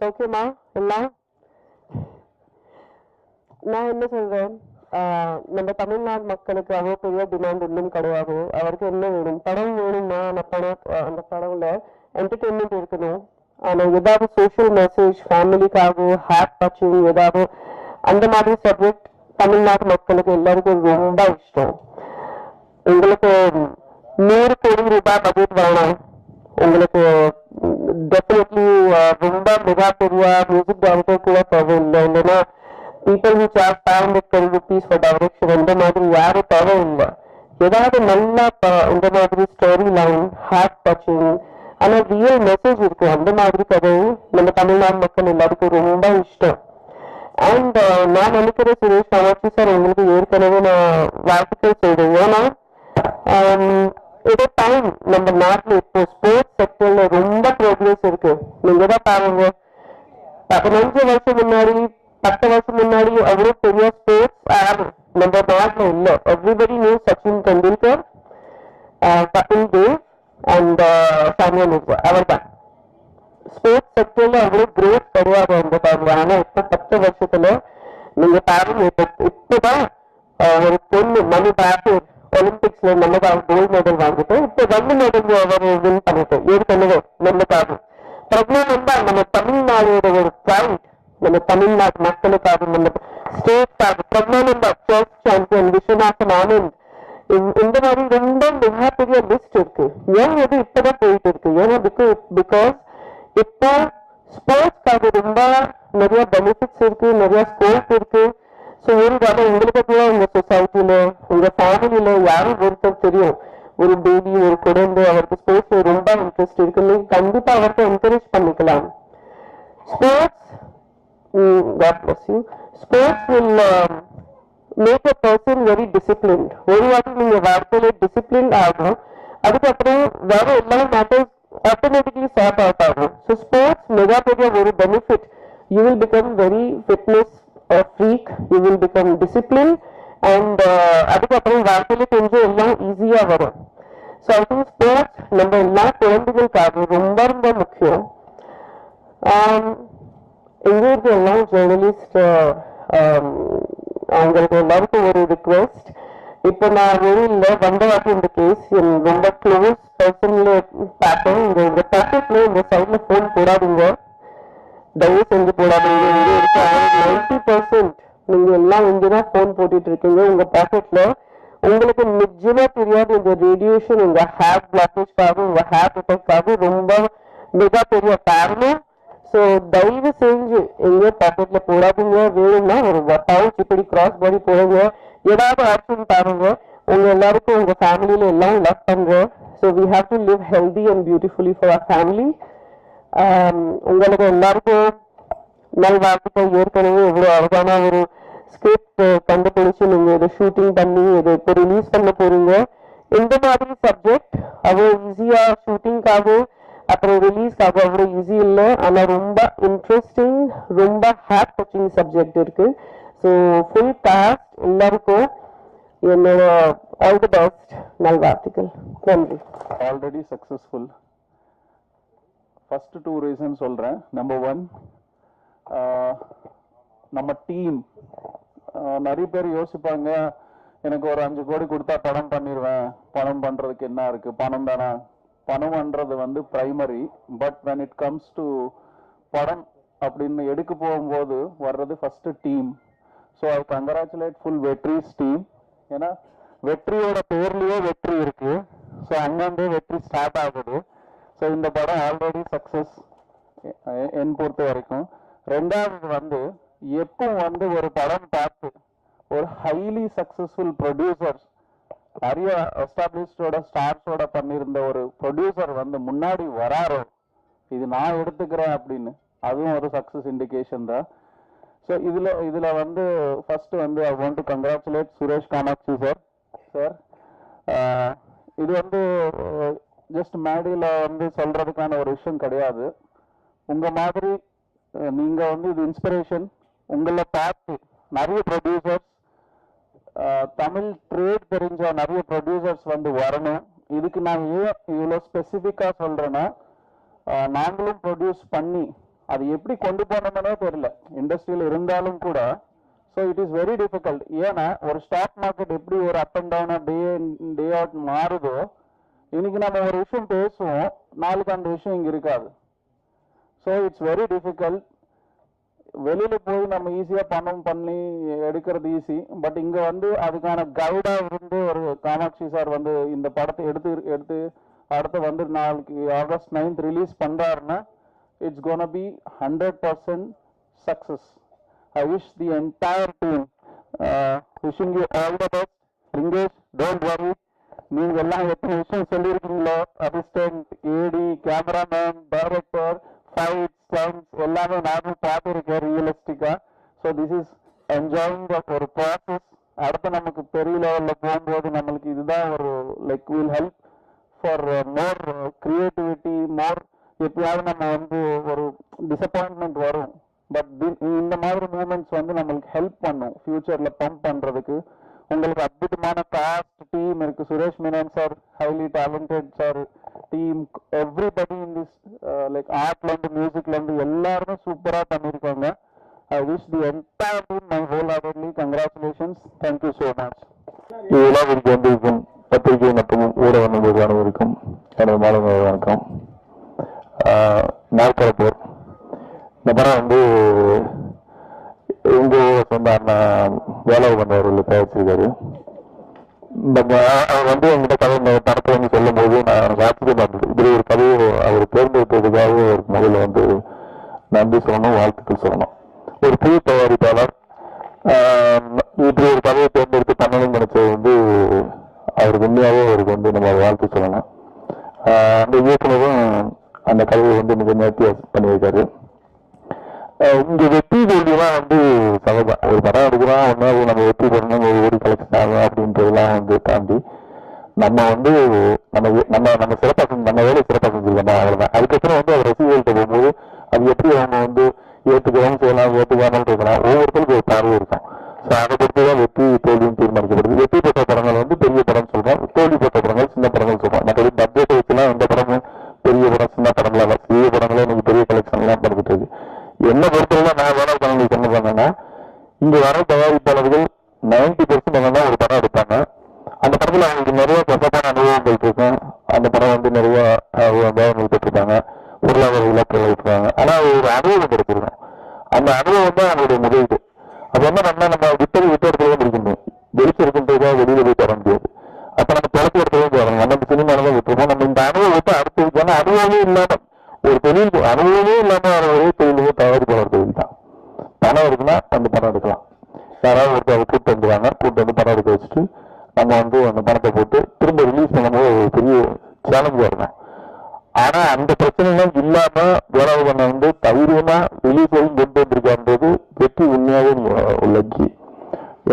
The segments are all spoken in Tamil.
சௌக்கியமா எல்லாம்? நான் என்ன சொல்றேன், நம்ம தமிழ்நாடு மக்களுக்கு அவ்வளோ பெரிய டிமாண்ட் இன்னும் கிடையாது. அவருக்கு என்ன வேணும்? படம் வேணும்னா அந்த படம்ல என்டர்டெயின்மெண்ட் இருக்கணும். ஆனால் ஏதாவது சோஷியல் மெசேஜ், ஃபேமிலிக்காக ஹார்ட் டச்சிங் ஏதாவது அந்த மாதிரி சப்ஜெக்ட் தமிழ்நாட்டு மக்களுக்கு எல்லாருக்கும் ரொம்ப இஷ்டம். உங்களுக்கு 100 கோடி ரூபாய் பட்ஜெட் வேணும். உங்களுக்கு டெஃபினெட்லி ரொம்ப மிக பெரிய மியூசிக் டைரக்டர் கூட தேவையில்லை. இல்லைன்னா people who charge 500 rupees for direction அந்த மாதிரி யாரும் தேவையில்லை. ஏதாவது நல்ல இந்த மாதிரி ஸ்டோரி லைன், ஹார்ட் டச்சிங், ஆனால் ரியல் மெசேஜ் இருக்கு அந்த மாதிரி கதை நம்ம தமிழ்நாடு மக்கள் எல்லாருக்கும் ரொம்ப இஷ்டம். அண்ட் நான் நினைக்கிறேன் சுரேஷ் காமாட்சி சார் உங்களுக்கு ஏற்கனவே நான் வாழ்த்துக்கள் சொல்றேன். ஏன்னா இதே டைம் நம்ம நாட்டில் இப்போ ஸ்போர்ட்ஸ் செக்டர்ல ரொம்ப ப்ரோக்ரஸ் இருக்கு. நீங்க தான் பாருங்க, 15 வருஷம் முன்னாடி 10 வருஷம் முன்னாடி அவ்வளோ பெரிய ஸ்போர்ட்ஸ் ஆடு நம்ம நாட்டில் இல்லை. Everybody knew Sachin Tendulkar, Kapil Dev and Sania Mirza, அவர் தான். ஸ்போர்ட்ஸ் செக்டர்ல அவ்வளோ கிரோத் கிடையாது அந்த டைம்ல. ஆனா இப்ப 10 வருஷத்துல நீங்க பாருங்க, இப்பதான் ஒரு பொண்ணு மணி பாப்பர் ஒலிம்பிக்ஸ்ல நமக்காக கோல்டு மெடல் வாங்கிட்டு இப்ப 2 மெடல் அவர் வின் பண்ணிட்டு ஏற்கனவே நமக்காக பிரக்னானந்தா நம்ம தமிழ்நாடோட ஒரு ப்ரைட், நம்ம தமிழ்நாடு மக்களுக்காக நம்ம ஸ்டேட்காக பிரக்னானந்தா செஸ் சாம்பியன், விஸ்வநாதன் ஆனந்த், இந்த மாதிரி ரொம்ப மிகப்பெரிய லிஸ்ட் இருக்கு. ஏன் அது இப்பதான் போயிட்டு இருக்கு? ஏன்னா பிகாஸ் இப்போ ஸ்போர்ட்ஸ்க்காக ரொம்ப நிறைய பெனிஃபிட்ஸ் இருக்கு, நிறைய ஸ்கோப் இருக்கு. ஸோ ஒரு வேலை உங்களுக்கு கூட உங்க சொசைட்டில உங்க ஃபேமிலியில யாரும் ஒருத்தர் தெரியும், ஒரு பேபி ஒரு குழந்தை அவருக்கு ஸ்போர்ட்ஸ்ல ரொம்ப இன்ட்ரெஸ்ட் இருக்குன்னு கண்டிப்பா அவருக்கு என்கரேஜ் பண்ணிக்கலாம். Sports God bless you. Sports will make a person very disciplined. ஒரு வாட்டி நீங்க வாழ்க்கையில டிசிப்ளின் ஆகும், அதுக்கப்புறம் வேற எல்லா மேட்டர்ஸ் ஆட்டோமேட்டிக்லி சார்ட் அவுட் ஆகும். ஸோ ஸ்போர்ட்ஸ் மிகப்பெரிய ஒரு benefit. You will become very fitness freak, you will become discipline and அதுக்கப்புறம் வாழ்க்கையில கொஞ்சம் எல்லாம் ஈஸியா வரும். ஸோ ஐ திங்க் ஸ்போர்ட்ஸ் நம்ம எல்லா குழந்தைகளுக்காக ரொம்ப ரொம்ப முக்கியம். எங்களுக்கு எல்லாம் ஜேர்னலிஸ்ட் அவங்களுக்கு எல்லாருக்கும் ஒரு ரிக்வெஸ்ட். இப்போ நான் வெளியில வந்த வாட்டி இந்த கேஸ் ரொம்ப க்ளோஸ் பர்சன்ல பார்த்தேன். இந்த பேக்கெட்ல இந்த சைட்ல போன் போடாதீங்க, தயவு செஞ்சு போடாதீங்க. இங்க இருக்க 90% நீங்க எல்லாம் இங்கதான் போன் போட்டுட்டு இருக்கீங்க உங்க பாக்கெட்ல. உங்களுக்கு நிஜமா தெரியாது இந்த ரேடியேஷன் உங்க ஹேர் பிளாக்கேஜ்க்காக, உங்க ஹேர் அட்டாக்காக ரொம்ப மிகப்பெரிய காரணம். ஸோ தயவு செஞ்சு எங்க பாக்கெட்ல போடாதீங்க. வேணும்னா ஒரு பவுச் இப்படி கிராஸ் பாடி போடுங்க, ஏதாவது ஆப்ஷன் பாருங்க. உங்க எல்லாருக்கும் உங்க ஃபேமிலியில எல்லாம் லவ் பண்ற. So we have to live healthy and beautifully for our family. உங்களுக்கு எல்லாருக்கும் நல்வாழ்த்துக்கள். ஏற்கனவே இவ்வளவு அழகான ஒரு ஸ்கிரிப்ட் கண்டுபிடிச்சு நீங்க இதை ஷூட்டிங் பண்ணி இதை இப்போ ரிலீஸ் பண்ண போறீங்க. இந்த மாதிரி சப்ஜெக்ட் அவ்வளோ ஈஸியா ஷூட்டிங்காக அப்புறம் ரிலீஸ்க்காக அவ்வளோ ஈஸி இல்லை. ஆனா ரொம்ப இன்ட்ரெஸ்டிங், ரொம்ப ஹார்ட் டச்சிங் சப்ஜெக்ட் இருக்கு. ஸோ ஃபுல் காஸ்ட் எல்லாருக்கும் என்னோட ஆல் தி பெஸ்ட், நல்வாழ்த்துக்கள். நன்றி. Already successful. ஃபர்ஸ்ட் 2 ரீசன் சொல்றேன். நம்பர் 1, நம்ம டீம். நிறைய பேர் யோசிப்பாங்க, எனக்கு ஒரு 5 கோடி கொடுத்தா படம் பண்ணிடுவேன், படம் பண்றதுக்கு என்ன இருக்கு, பணம் தானே. பணம்ன்றது வந்து primary. But when it comes to படம் அப்படின்னு எடுக்க போகும்போது வர்றது first team. So I congratulate full வெற்றிஸ் டீம். ஏன்னா வெற்றியோட பேர்லயே வெற்றி இருக்கு. ஸோ அங்கிருந்தே வெற்றி ஸ்டார்ட் ஆகுது. ஸோ இந்த படம் ஆல்ரெடி சக்சஸ் என் பொறுத்த வரைக்கும். ரெண்டாவது வந்து எப்போ வந்து ஒரு படம் பார்த்து ஒரு ஹைலி சக்சஸ்ஃபுல் ப்ரொடியூசர்ஸ், நிறைய எஸ்டாப்ளிஷ்டோட ஸ்டார்ஸோட பண்ணியிருந்த ஒரு ப்ரொடியூசர் வந்து முன்னாடி வராரோ, இது நான் எடுத்துக்கிறேன் அப்படின்னு, அதுவும் ஒரு சக்சஸ் இண்டிகேஷன் தான். ஸோ இதுல வந்து ஃபர்ஸ்ட் வந்து I want to congratulate Suresh Kamatchi sir. Sir இது வந்து ஜஸ்ட் மேடையில் வந்து சொல்றதுக்கான ஒரு விஷயம் கிடையாது. உங்க மாதிரி நீங்க வந்து இது இன்ஸ்பிரேஷன். உங்களை பார்த்து நிறைய ப்ரொடியூசர்ஸ், தமிழ் ட்ரேட் தெரிஞ்ச நிறைய ப்ரொடியூசர்ஸ் வந்து வரணும். இதுக்கு நான் ஏன் இவ்வளோ ஸ்பெசிஃபிக்காக சொல்றேன்னா, நாங்களும் ப்ரொடியூஸ் பண்ணி அது எப்படி கொண்டு போனோம்னே தெரியல இண்டஸ்ட்ரியில் இருந்தாலும் கூட. So it is very difficult. ஏன்னா ஒரு ஸ்டாக் மார்க்கெட் எப்படி ஒரு அப் அண்ட் டவுனாக டே அவுட் மாறுதோ, இன்னைக்கு நம்ம ஒரு விஷயம் பேசுவோம், நாளைக்கு அந்த விஷயம் இங்கே இருக்காது. So it's very difficult. வெளியில போய் நம்ம ஈஸியாக பணம் பண்ணி எடுக்கிறது ஈஸி. பட் இங்கே வந்து அதுக்கான கைடாக இருந்து ஒரு காமாட்சி சார் வந்து இந்த படத்தை எடுத்து அடுத்து வந்து நாளைக்கு ஆகஸ்ட் 9th ரிலீஸ் பண்ணுறாருன்னா it's gonna be 100% success. I wish the entire team, wishing you all the best. Ringesh, don't worry. நீங்கள் எல்லாம் எத்தனை விஷயம் சொல்லியிருக்கீங்களோ, assistant, AD, cameraman, director, fight, stunts எல்லாமே நானும் பார்த்துருக்கேன் ரியலிஸ்டிக்கா. So this is enjoying the ஒரு ப்ராசஸ். அடுத்து நமக்கு பெரிய லெவலில் போகும்போது நம்மளுக்கு இதுதான் ஒரு like will help for more creativity, more எப்பயாவது நம்ம வந்து ஒரு டிசப்பாயின்மெண்ட் வரும். பட் இந்த மாதிரி மூமெண்ட்ஸ் வந்து நம்மளுக்கு ஹெல்ப் பண்ணும் ஃபியூச்சர்ல பம்ப் பண்றதுக்கு. உங்களுக்கு அற்புதமான காஸ்ட் டீம் இருக்கு. Suresh Menon sir highly talented sir, team, everybody in this like ஆர்ட்ல இருந்து மியூசிக்ல இருந்து எல்லாருமே சூப்பரா பண்ணிருக்காங்க. I wish the entire team my whole heartedly congratulations. Thank you so much. இவ்விழாவிற்கு வந்திருக்கும் பத்திரிகை மற்றும் ஊடக நண்பர்கள் அனைவருக்கும் எனது மாலை வணக்கம். நாற்கரப்போர் இந்த படம் வந்து எங்க ஊரை சொந்த அண்ணன் வேலை பண்ணவர்கள் தயாரிச்சிருக்காரு. அவர் வந்து எங்கிட்ட கதை இந்த படத்தை வந்து சொல்லும் போது நான் ஆச்சரியமா இருந்தது. இப்படி ஒரு கதையை அவர் தேர்ந்தெடுத்ததுக்காக அவருக்கு முதல்ல வந்து நன்றி சொல்லணும், வாழ்த்துக்கள் சொல்லணும். ஒரு புது தயாரிப்பாளர் இப்படி ஒரு கதையை தேர்ந்தெடுத்து பண்ணணும்னு நினைச்சது வந்து அவருக்கு உண்மையாகவே அவருக்கு வந்து நம்ம வாழ்த்து சொல்லணும். அந்த இயக்குனரும் அந்த கதையை வந்து மிக நேர்த்தியா பண்ணியிருக்காரு. இங்க வெற்றி தோல்வியெல்லாம் வந்து சகஜம். ஒரு படம் எடுக்கிறோம், ஒன்னா நம்ம வெற்றி பெறணும், ஒரு ஓடி கலெக்ஷன் ஆகும் அப்படின்றதெல்லாம் வந்து தாண்டி நம்ம வந்து நம்ம சிறப்பாக செஞ்சு நம்ம வேலை சிறப்பாக செஞ்சுருக்கோம், அவ்வளவுதான். அதுக்கப்புறம் வந்து அவர் ரசிகர்கள்ட்ட போகும்போது அது எப்படி அவங்க வந்து ஏற்றுக்கவும் செய்யலாம், ஏற்றுக்காமல் இருக்கலாம், ஒவ்வொருத்தருக்கும் ஒரு பார்வை இருக்கும். ஸோ அதை பொறுத்து தான் வெற்றி தோல்வியும் தீர்மானிக்கப்படுது. வெற்றி பெற்ற படங்கள் வந்து பெரிய படம் சொல்றோம், தோல்வி பெற்ற படங்கள் சின்ன படங்கள் சொல்றோம். மற்றபடி பட்ஜெட் வச்சுலாம் எந்த படமும் பெரிய படம் சின்ன படங்களா இல்லை, சிறிய படங்களே இன்னைக்கு பெரிய கலெக்ஷன் எல்லாம் பண்ணிக்கிட்டு இருக்கு. என்ன பொறுத்தவரை நான் வேலை படங்களுக்கு என்ன பண்ணேன்னா, இங்க வர தயாரிப்பாளர்கள் 90% என்னன்னா ஒரு படம் எடுப்பாங்க. அந்த படத்துல அவங்களுக்கு நிறைய கசப்பான அனுபவங்கள் இருக்கும். அந்த படம் வந்து நிறைய பேரங்கள் பெற்றிருப்பாங்க, பொருளாதார இலக்குகள் இருப்பாங்க. ஆனா ஒரு அனுபவம் கிடைச்சிருக்கும். அந்த அனுபவம் தான் அவங்களுடைய முதலீடு. அது என்ன நம்ம விட்டு இடத்துல முடிக்கணும், வெளிச்சு இருக்கின்றதா வெளியில போய் தர முடியாது. அப்ப நம்ம தொடக்க இடத்துல போறோம், நம்ம சினிமால தான் விட்டுருக்கோம். நம்ம இந்த அனுபவத்தை அடுத்து ஏன்னா அனுபவமே இல்லாம ஒரு தொழில், அனுபவமே இல்லாம ஒரே தொழிலுமே தயாரிப்பாளர் தொழில் தான். பணம் இருக்குன்னா அந்த பணம் எடுக்கலாம். யாராவது ஒருத்தர் கூட்டு வந்துடுவாங்க, கூட்டு வந்து பணம் எடுக்க வச்சுட்டு நம்ம வந்து அந்த பணத்தை போட்டு திரும்ப ரிலீஸ் பண்ணும்போது ஒரு பெரிய சேலஞ்சா இருக்கும். ஆனா அந்த பிரச்சனைலாம் இல்லாம வேளாண் பண்ண வந்து தைரியமா ரிலீஸ் ஆகி கொண்டு வந்திருக்கான்றது வெற்றி உண்மையாவே லக்கி.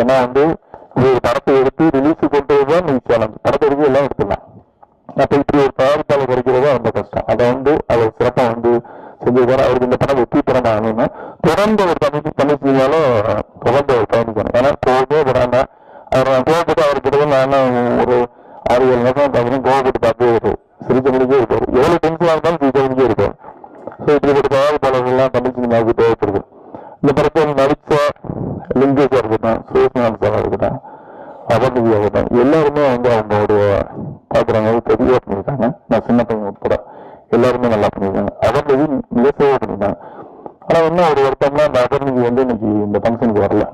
ஏன்னா வந்து ஒரு படத்தை எடுத்து ரிலீஸ் கொண்டு வருதான் நீ சேலஞ்ச், படத்தை எடுத்து எல்லாம் எடுத்துக்கலாம். அப்ப இப்படி ஒரு தயாரிப்பாளர் கிடைக்கிறதா ரொம்ப கஷ்டம். அதை வந்து அவர் சிறப்பா வந்து செஞ்சிருக்காரு. அவருக்கு இந்த படம் வெற்றி படம் ஆகணும்னா தொடர்ந்து ஒரு பண்ணிச்சிருந்தாலும் தொடர்ந்து அவர் பயணிக்கணும். ஏன்னா கோவமே படாம அவர் கோவப்பட்டு அவர்கிட்ட நான் ஒரு 6-7 வருஷம் பார்த்தீங்கன்னா கோவப்பட்டு பார்த்து ஒரு சிரிச்ச முடிக்கே இருப்பார். எவ்வளவு டென்ஷனா இருந்தாலும் சிரிச்ச முடிக்கே இருப்பார். ஸோ இப்படிப்பட்ட தயாரிப்பாளர்கள் எல்லாம் பண்ணிச்சிருந்தாவுக்கு தேவைப்படுது. இந்த படத்தில் நடிச்ச லிங்கேஷா இருக்கட்டும், சுரேஷ்நாத் சாரா இருக்கட்டும், அபர்ணிதியா இருக்கட்டும், எல்லாருமே வந்து அவங்களுடைய பாக்குறாங்க தெளிவா பண்ணியிருக்காங்க. நான் சின்ன பையன் உட்பட எல்லாருமே நல்லா பண்ணியிருக்காங்க. அபர்ணிதி மிக சேவை பண்ணியிருக்காங்க. ஆனா இன்னும் ஒரு வருத்தம்னா அந்த அபர்ணிதி வந்து இன்னைக்கு இந்த ஃபங்க்ஷனுக்கு வரல.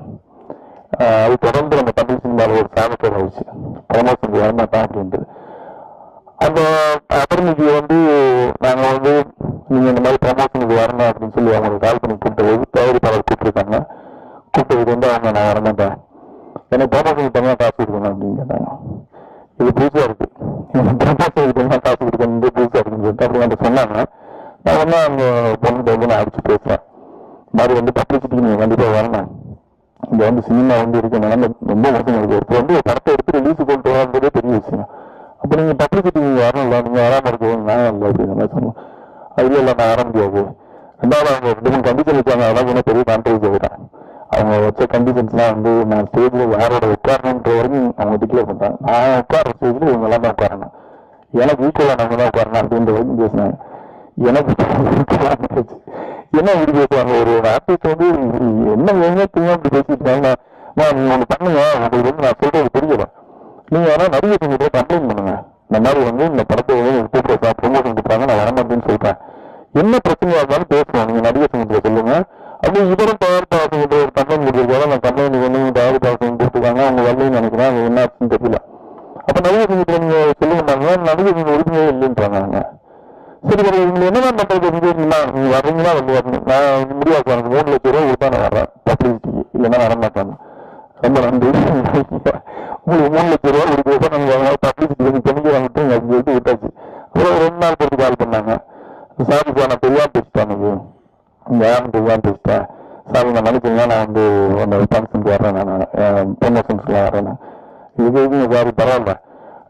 அது தொடர்ந்து நம்ம தமிழ் சினிமாவில் ஒரு சாபத்தோட ஆயிடுச்சு, ப்ரமோஷனுக்கு வரமாட்டான் அப்படின்ட்டு. அந்த அபர்ணிதியை வந்து நாங்க வந்து நீங்க இந்த மாதிரி ப்ரமோஷனுக்கு வரணும் அப்படின்னு சொல்லி அவங்களுக்கு கால் பண்ணி கூப்பிட்டு தயாரிப்பாளர் கூப்பிட்டுருக்காங்க. கூப்பிட்டதுக்கு வந்து அவங்க நான் வரமாட்டேன், எனக்கு ப்ரமோஷனுக்கு தனியாக காசு கொடுக்கணும் அப்படின்னு கேட்டாங்க. இது புதுசா இருக்கு, ப்ரமோஷனுக்கு தனியாக காசு கொடுக்கணும் புதுசா இருக்குன்னு சொல்லிட்டு அப்படி வந்து சொன்னாங்க. நான் வந்து அவங்க பொண்ணுகிட்ட வந்து நான் அடிச்சு பேசுறேன், மாதிரி வந்து பப்ளிசிட்டிக்கு நீங்க கண்டிப்பா வரணும், இங்க வந்து சினிமா வந்து இருக்கு நிலைமை ரொம்ப மோசம் இருக்கு. இப்போ வந்து ஒரு படத்தை எடுத்து ரிலீஸ் கொண்டு வரதே பெரிய விஷயம். அப்ப நீங்க பப்ளிசிட்டி நீங்க வரணும்ல, நீங்க வராம இருக்கணும் நான் இல்லை அப்படின்னு மாதிரி சொன்னோம். அதுல இல்லை நான் வர முடியாது. ரெண்டாவது அவங்க 2-3 கண்டிஷன் வச்சாங்க, அதெல்லாம் கொஞ்சம் பெரிய கான்ட்ரவர்சி ஆகிட்டாங்க. அவங்க வச்ச கண்டிஷன்ஸ்லாம் வந்து நான் ஸ்டேஜ்ல யாரோட உட்காரணுன்ற வரைக்கும் அவங்க டிக்ளேர் பண்றாங்க. நான் உட்கார ஸ்டேஜ்ல இவங்க எல்லாமே உட்காரணும், எனக்கு ஈக்குவலா நம்ம தான் உட்காரணும் அப்படின்ற வரைக்கும் பேசினாங்க. எனக்கு என்ன இப்படி பேசுவாங்க ஒரு ஆர்டிஸ்ட் வந்து என்ன வேணுமே தூங்க இப்படி பேசிட்டு இருக்காங்க. நீங்க ஒண்ணு பண்ணுங்க, உங்களுக்கு வந்து நான் சொல்றது புரியல, நீங்க வேணா நடிகை சங்கத்தை கம்ப்ளைண்ட் பண்ணுங்க, இந்த மாதிரி வந்து இந்த படத்தை கூப்பிட்டு ப்ரொமோஷன் கொடுத்தாங்க, நான் வரமாட்டேன்னு சொல்றேன், என்ன பிரச்சனையா இருந்தாலும் பேசுவோம், நீங்க நடிகை சங்கத்துல சொல்லுங்க. அப்படி இவரும் தயாரிப்பாளர்கிட்ட ஒரு கம்ப்ளைண்ட் கொடுத்துருக்காங்க, அந்த கம்ப்ளைண்ட் வந்து தயாரிப்பாளர் கொடுத்துருக்காங்க, அவங்க வரலன்னு நினைக்கிறேன், அது என்ன ஆச்சுன்னு தெரியல. அப்ப நடிகை சங்கத்துல நீங்க சொல்லுங்க, நடிகை சங்க உரிமையே இல்லைன்றாங்க. சரி இவங்க என்னதான் பண்றது, நீங்க வர்றீங்களா வந்து வரணும், நான் முடியாது, எனக்கு 3 லட்சம் ரூபாய் கொடுத்தா நான் வர்றேன் பப்ளிசிட்டிக்கு, இல்லைன்னா வரமாட்டாங்க. ரொம்ப நன்றி, உங்களுக்கு 3 லட்சம் ரூபாய் கொடுத்து நாங்கள் பப்ளிசிட்டி பெண்கள் வாங்கிட்டு அப்படின்னு சொல்லிட்டு விட்டாச்சு. அப்புறம் 2 நாள் பொறுத்து கால் பண்ணாங்க, சாரி சார் நான் தெரியாம பேசிட்டேன், யாரும் தெரியாம பேசிட்டேன் சார், நான் நினைச்சீங்கன்னா நான் வந்து அந்த ஃபங்க்ஷனுக்கு வர்றேன், நான் ப்ரொமோஷன்ஸ்க்கு வரேன், இது சாரி பரவாயில்ல,